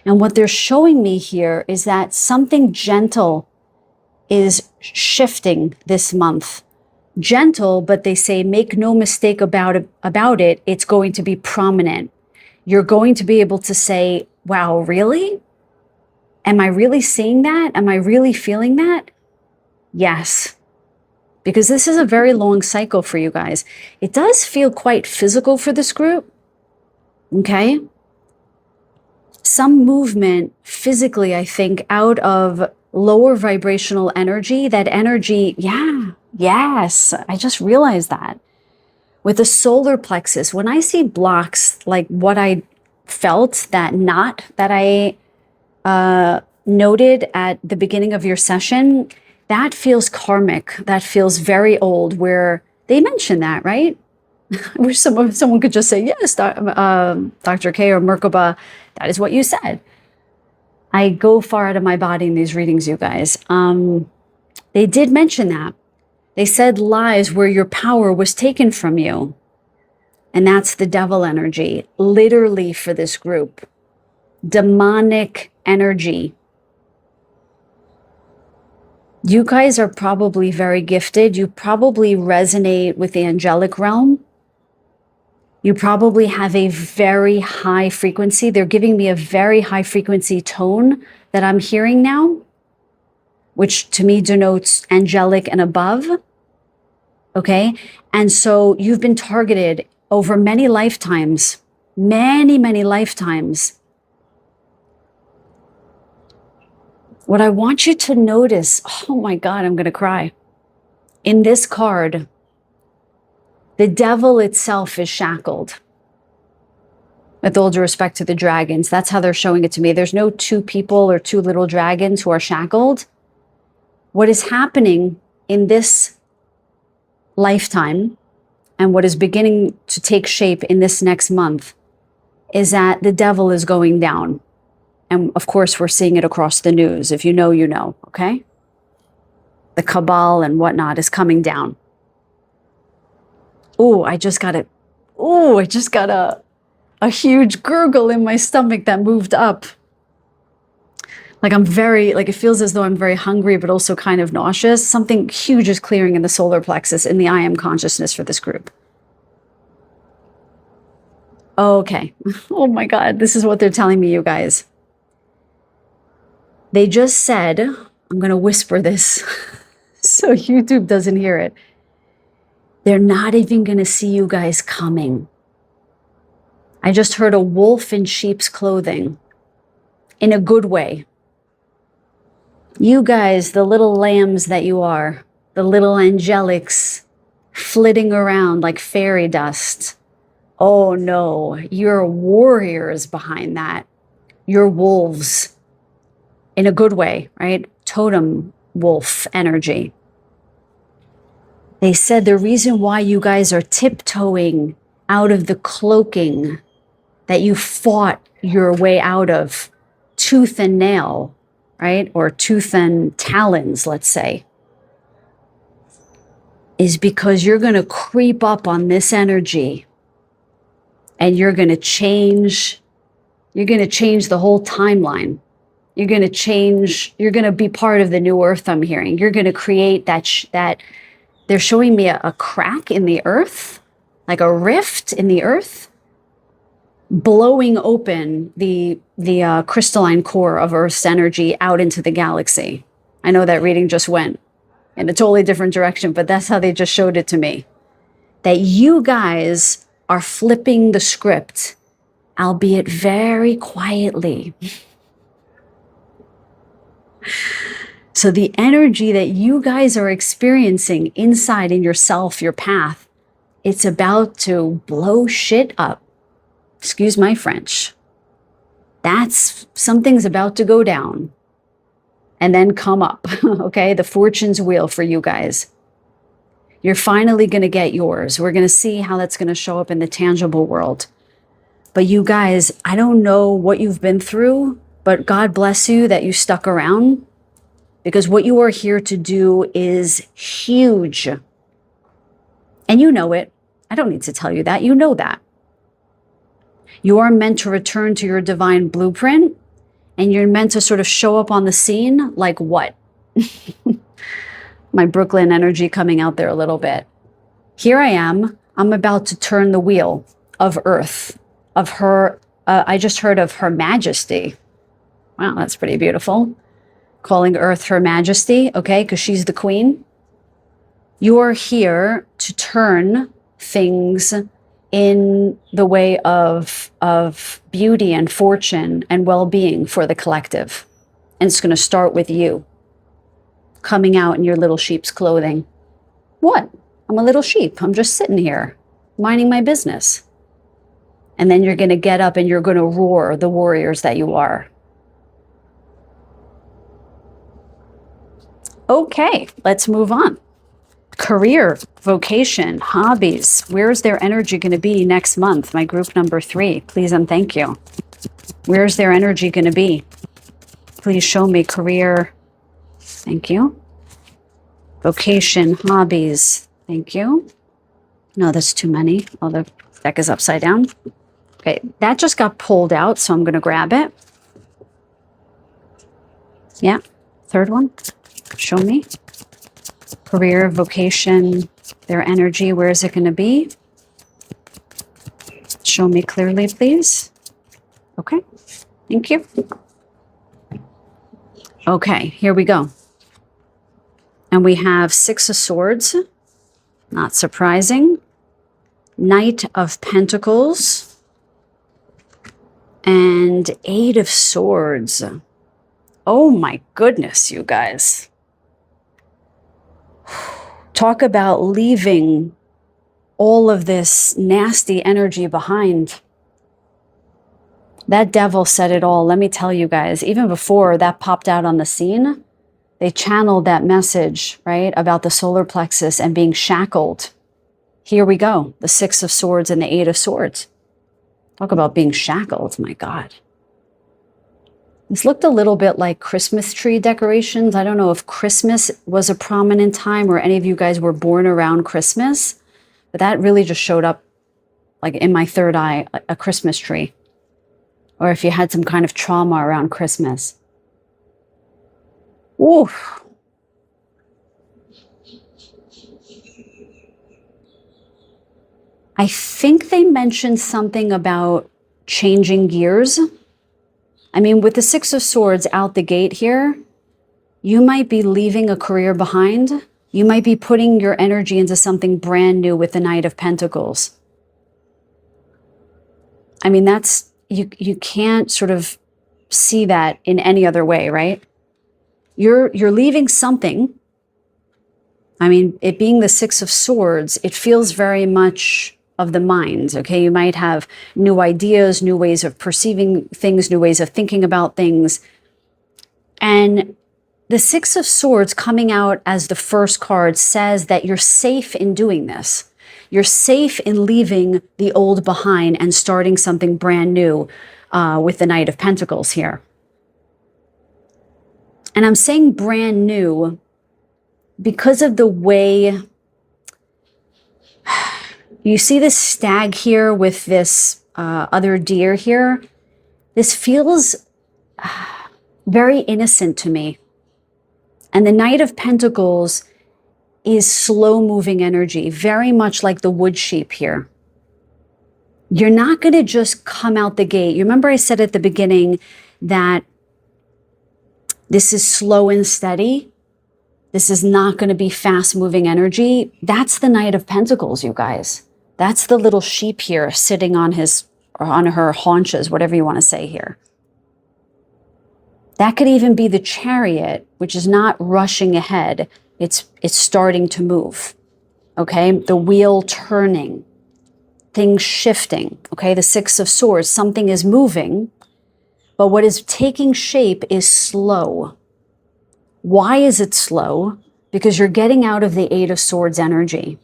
And what they're showing me here is that something gentle is shifting this month. Gentle, but they say make no mistake about it, it's going to be prominent. You're going to be able to say, wow, really? Am I really seeing that? Am I really feeling that? Yes. Because this is a very long cycle for you guys. It does feel quite physical for this group. Okay? Some movement physically, I think, out of lower vibrational energy. That energy, yes, I just realized that. With the solar plexus, when I see blocks like what I felt, that knot that I noted at the beginning of your session, that feels karmic. That feels very old, where they mention that, right? I wish someone could just say, yes, Dr. K or Merkaba, that is what you said. I go far out of my body in these readings, you guys. They did mention that. They said lies where your power was taken from you. And that's the devil energy, literally for this group. Demonic energy. You guys are probably very gifted. You probably resonate with the angelic realm. You probably have a very high frequency. They're giving me a very high frequency tone that I'm hearing now. which to me denotes angelic and above. Okay. And so you've been targeted over many lifetimes, many lifetimes. What I want you to notice, oh my God, I'm going to cry. In this card, the devil itself is shackled. With all due respect to the dragons, that's how they're showing it to me. There's no two people or two little dragons who are shackled. What is happening in this lifetime and what is beginning to take shape in this next month is that the devil is going down. And of course, we're seeing it across the news. If you know, you know, okay? The cabal and whatnot is coming down. Oh, I just got a huge gurgle in my stomach that moved up. Like it feels as though I'm very hungry, but also kind of nauseous. Something huge is clearing in the solar plexus, in the I am consciousness for this group. Okay. Oh my God, this is what they're telling me, you guys. They just said, I'm going to whisper this so YouTube doesn't hear it. They're not even going to see you guys coming. I just heard a wolf in sheep's clothing, in a good way. You guys, the little lambs that you are, the little angelics flitting around like fairy dust. Oh no, you're warriors behind that. You're wolves, in a good way, right? Totem wolf energy. They said the reason why you guys are tiptoeing out of the cloaking that you fought your way out of, tooth and nail, right? Or tooth and talons, let's say, is because you're going to creep up on this energy and you're going to change the whole timeline. You're going to be part of the new earth, I'm hearing. You're going to create that they're showing me a crack in the earth, like a rift in the earth, blowing open the crystalline core of Earth's energy out into the galaxy. I know that reading just went in a totally different direction, but that's how they just showed it to me. That you guys are flipping the script, albeit very quietly. So the energy that you guys are experiencing inside in yourself, your path, it's about to blow shit up. Excuse my French. Something's about to go down and then come up, okay? The fortune's wheel for you guys. You're finally going to get yours. We're going to see how that's going to show up in the tangible world. But you guys, I don't know what you've been through, but God bless you that you stuck around, because what you are here to do is huge. And you know it. I don't need to tell you that. You know that. You are meant to return to your divine blueprint, and you're meant to sort of show up on the scene like what? My Brooklyn energy coming out there a little bit. Here I am. I'm about to turn the wheel of Earth, of her. I just heard of Her Majesty. Wow, that's pretty beautiful. Calling Earth Her Majesty, okay, because she's the queen. You are here to turn things in the way of beauty and fortune and well-being for the collective. And it's going to start with you coming out in your little sheep's clothing. What? I'm a little sheep. I'm just sitting here minding my business. And then you're going to get up and you're going to roar, the warriors that you are. Okay, let's move on. Career, vocation, hobbies. Where's their energy going to be next month? My group number 3, please and thank you. Where's their energy going to be? Please show me career. Thank you. Vocation, hobbies. Thank you. No, that's too many. Oh, the deck is upside down. Okay, that just got pulled out, so I'm going to grab it. Yeah, third one. Show me. Career, vocation, their energy, where is it going to be? Show me clearly, please. Okay, thank you. Okay, here we go. And we have Six of Swords, not surprising. Knight of Pentacles and Eight of Swords. Oh my goodness, you guys. Talk about leaving all of this nasty energy behind. That devil said it all. Let me tell you guys, even before that popped out on the scene, they channeled that message, right, about the solar plexus and being shackled. Here we go, the Six of Swords and the Eight of Swords. Talk about being shackled, my God. This looked a little bit like Christmas tree decorations. I don't know if Christmas was a prominent time or any of you guys were born around Christmas, but that really just showed up like in my third eye, a Christmas tree. Or if you had some kind of trauma around Christmas. Ooh. I think they mentioned something about changing gears. I mean, with the Six of Swords out the gate here, you might be leaving a career behind. You might be putting your energy into something brand new with the Knight of Pentacles. I mean, that's, you can't sort of see that in any other way, right? You're leaving something. I mean, it being the Six of Swords, it feels very much of the mind, okay? You might have new ideas, new ways of perceiving things, new ways of thinking about things. And the Six of Swords coming out as the first card says that you're safe in doing this. You're safe in leaving the old behind and starting something brand new with the Knight of Pentacles here. And I'm saying brand new because of the way you see this stag here with this other deer here. This feels very innocent to me. And the Knight of Pentacles is slow-moving energy, very much like the wood sheep here. You're not going to just come out the gate. You remember I said at the beginning that this is slow and steady. This is not going to be fast-moving energy. That's the Knight of Pentacles, you guys. That's the little sheep here sitting on his or on her haunches, whatever you want to say here. That could even be the Chariot, which is not rushing ahead. It's starting to move, okay? The wheel turning, things shifting, okay? The Six of Swords, something is moving, but what is taking shape is slow. Why is it slow? Because you're getting out of the Eight of Swords energy.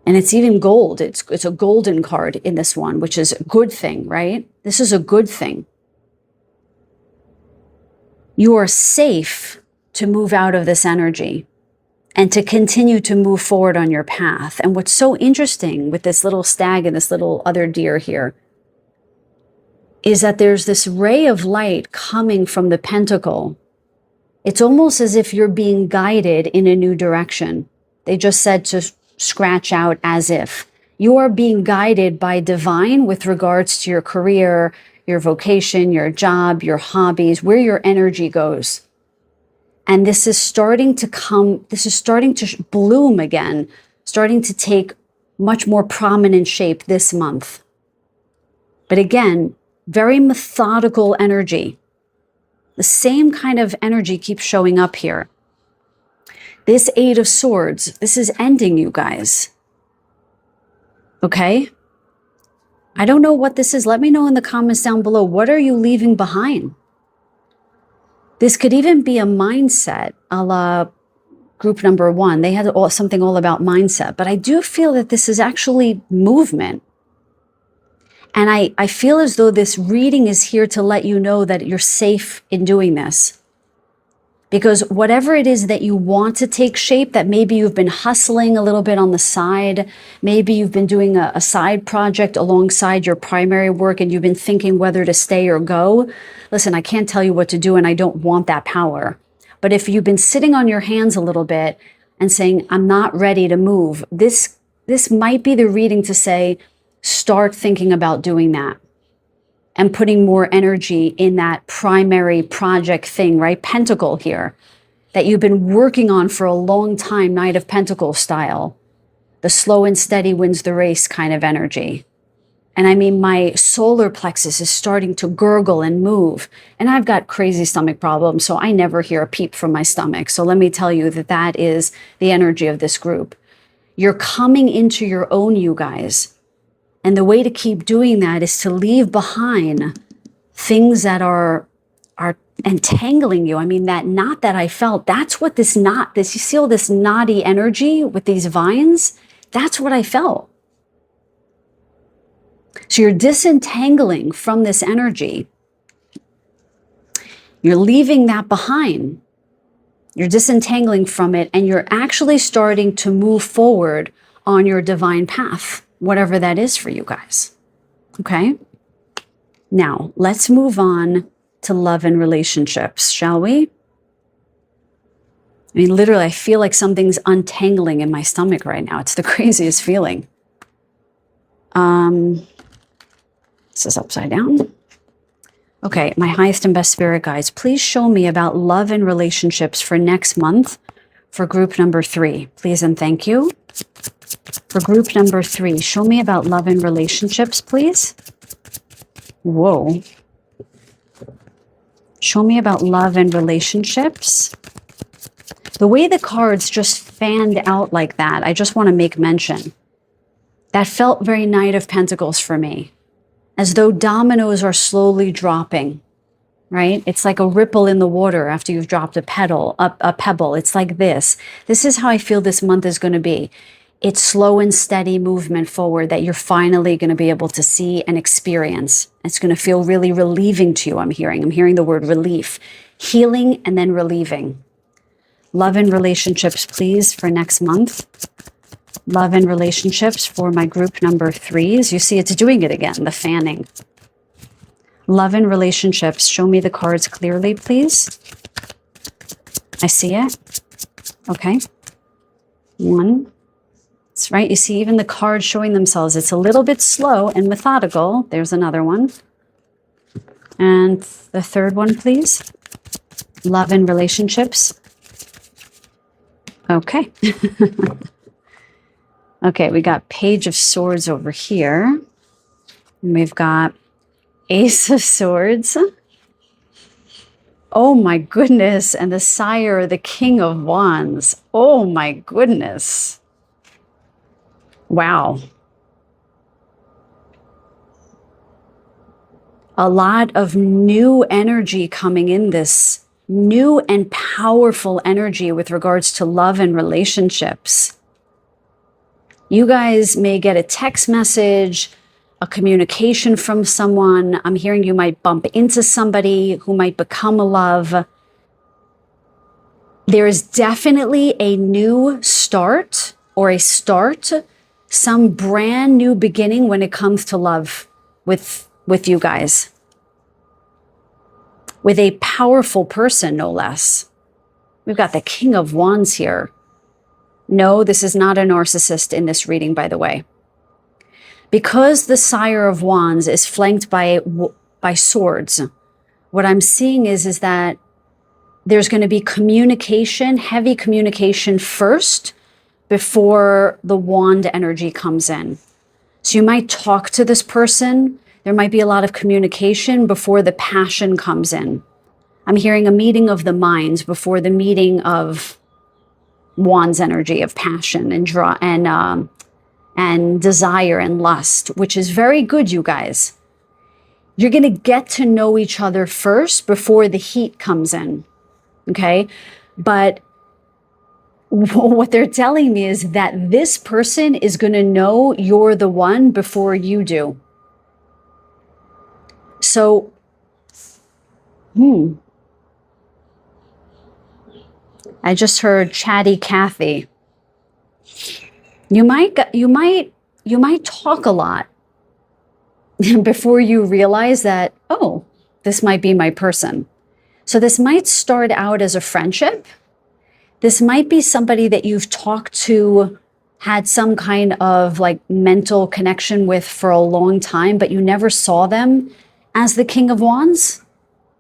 And it's even gold. It's a golden card in this one, which is a good thing, right? This is a good thing. You are safe to move out of this energy and to continue to move forward on your path. And what's so interesting with this little stag and this little other deer here is that there's this ray of light coming from the pentacle. It's almost as if you're being guided in a new direction. They just said to scratch out as if. You are being guided by divine with regards to your career, your vocation, your job, your hobbies, where your energy goes. And this is starting to come, this is starting to bloom again, starting to take much more prominent shape this month. But again, very methodical energy. The same kind of energy keeps showing up here. This Eight of Swords, this is ending, you guys. Okay? I don't know what this is. Let me know in the comments down below. What are you leaving behind? This could even be a mindset, a la group number 1. They had something all about mindset. But I do feel that this is actually movement. And I feel as though this reading is here to let you know that you're safe in doing this. Because whatever it is that you want to take shape, that maybe you've been hustling a little bit on the side, maybe you've been doing a side project alongside your primary work and you've been thinking whether to stay or go. Listen, I can't tell you what to do and I don't want that power. But if you've been sitting on your hands a little bit and saying, I'm not ready to move, this might be the reading to say, start thinking about doing that. And putting more energy in that primary project thing, right? Pentacle here. that you've been working on for a long time, Knight of Pentacles style, the slow and steady wins the race kind of energy. And I mean, my solar plexus is starting to gurgle and move. And I've got crazy stomach problems, so I never hear a peep from my stomach. So let me tell you that that is the energy of this group. You're coming into your own, you guys. And the way to keep doing that is to leave behind things that are entangling you. I mean, that knot that I felt, that's what this knot, you see all this knotty energy with these vines? That's what I felt. So you're disentangling from this energy. You're leaving that behind. You're disentangling from it, and you're actually starting to move forward on your divine path, whatever that is for you guys. Okay? Now, let's move on to love and relationships, shall we? I mean, literally, I feel like something's untangling in my stomach right now. It's the craziest feeling. This is upside down. Okay, my highest and best spirit guides, please show me about love and relationships for next month for group number 3. Please and thank you. For group number 3, show me about love and relationships, please. Whoa. Show me about love and relationships. The way the cards just fanned out like that, I just want to make mention. That felt very Knight of Pentacles for me. As though dominoes are slowly dropping, right? It's like a ripple in the water after you've dropped a pebble. It's like this. This is how I feel this month is going to be. It's slow and steady movement forward that you're finally going to be able to see and experience. It's going to feel really relieving to you, I'm hearing the word relief. Healing and then relieving. Love and relationships, please, for next month. Love and relationships for my group number 3s. You see, it's doing it again, the fanning. Love and relationships. Show me the cards clearly, please. I see it. Okay. 1. That's right. You see, even the cards showing themselves. It's a little bit slow and methodical. There's another one. And the third one, please. Love and relationships. Okay. Okay, we got Page of Swords over here. And we've got Ace of Swords. Oh my goodness. And the Sire, the King of Wands. Oh my goodness. Wow. A lot of new energy coming in this. New and powerful energy with regards to love and relationships. You guys may get a text message, a communication from someone. I'm hearing you might bump into somebody who might become a love. There is definitely a new start or a start, some brand new beginning when it comes to love with you guys. With a powerful person, no less. We've got the King of Wands here. No, this is not a narcissist in this reading, by the way. Because the Sire of Wands is flanked by swords, what I'm seeing is that there's going to be communication, heavy communication first before the wand energy comes in. So you might talk to this person. There might be a lot of communication before the passion comes in. I'm hearing a meeting of the minds before the meeting of Wands energy of passion and and desire and lust, which is very good, you guys. You're going to get to know each other first before the heat comes in. Okay? But what they're telling me is that this person is going to know you're the one before you do. So, I just heard chatty Cathy. You might talk a lot before you realize that, oh, this might be my person. So this might start out as a friendship. This might be somebody that you've talked to, had some kind of like mental connection with for a long time, but you never saw them as the King of Wands.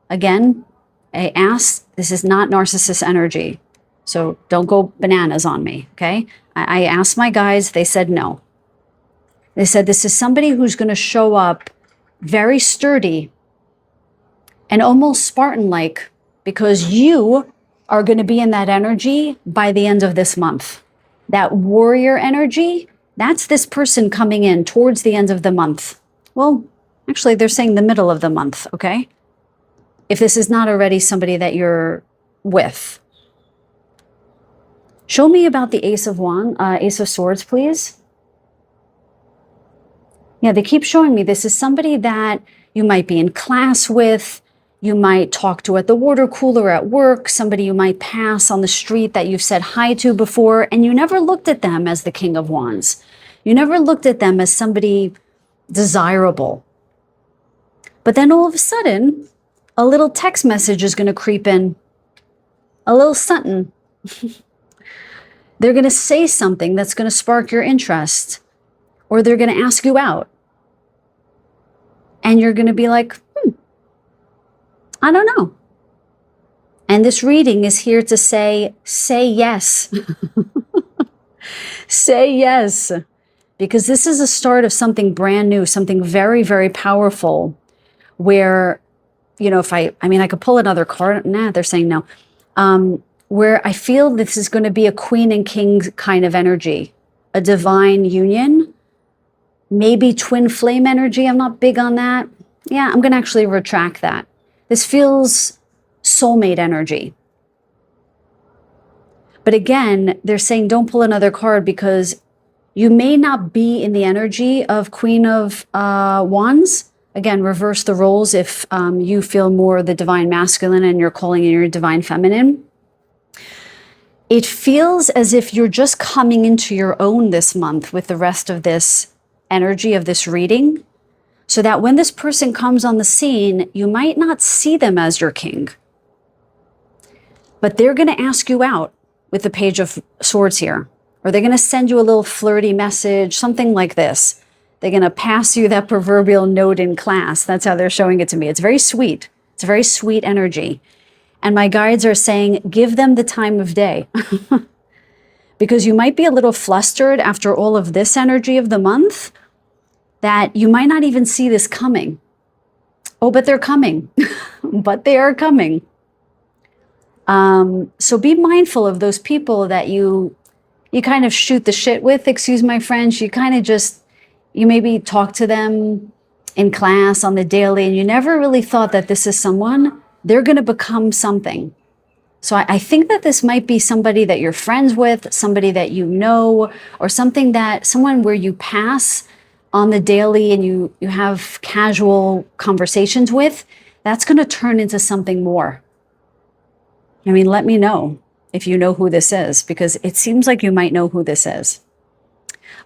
Again, I asked, this is not narcissist energy. So don't go bananas on me, okay? I asked my guides, they said no. They said this is somebody who's going to show up very sturdy and almost Spartan-like because you are going to be in that energy by the end of this month. That warrior energy, that's this person coming in towards the end of the month. Well, actually, they're saying the middle of the month, okay? If this is not already somebody that you're with. Show me about the Ace of Swords, please. Yeah, they keep showing me this is somebody that you might be in class with, you might talk to at the water cooler at work, somebody you might pass on the street that you've said hi to before, and you never looked at them as the King of Wands. You never looked at them as somebody desirable. But then all of a sudden, a little text message is going to creep in, a little something. They're going to say something that's going to spark your interest, or they're going to ask you out. And you're going to be like, I don't know. And this reading is here to say yes. Say yes. Because this is a start of something brand new, something very, very powerful where, you know, if I could pull another card. Nah, they're saying no. Where I feel this is going to be a queen and king kind of energy, a divine union, maybe twin flame energy. I'm not big on that. Yeah, I'm going to actually retract that. This feels soulmate energy. But again, they're saying don't pull another card because you may not be in the energy of Queen of Wands. Again, reverse the roles if you feel more the divine masculine and you're calling in your divine feminine. It feels as if you're just coming into your own this month with the rest of this energy of this reading, so that when this person comes on the scene, you might not see them as your king. But they're going to ask you out with the Page of Swords here. Or they're going to send you a little flirty message, something like this. They're going to pass you that proverbial note in class. That's how they're showing it to me. It's very sweet. It's a very sweet energy. And my guides are saying, give them the time of day. Because you might be a little flustered after all of this energy of the month, that you might not even see this coming. Oh, but they're coming. But they are coming. So be mindful of those people that you kind of shoot the shit with, excuse my French. You kind of just, you maybe talk to them in class on the daily, and you never really thought that this is someone, they're going to become something. So I think that this might be somebody that you're friends with, somebody that you know, or someone where you pass on the daily and you have casual conversations with. That's going to turn into something more. I mean, let me know if you know who this is, because it seems like you might know who this is.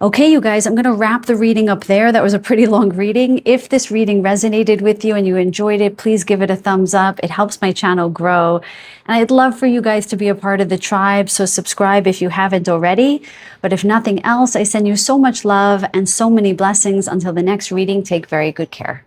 Okay, you guys, I'm going to wrap the reading up there. That was a pretty long reading. If this reading resonated with you and you enjoyed it, please give it a thumbs up. It helps my channel grow. And I'd love for you guys to be a part of the tribe, so subscribe if you haven't already. But if nothing else, I send you so much love and so many blessings. Until the next reading, take very good care.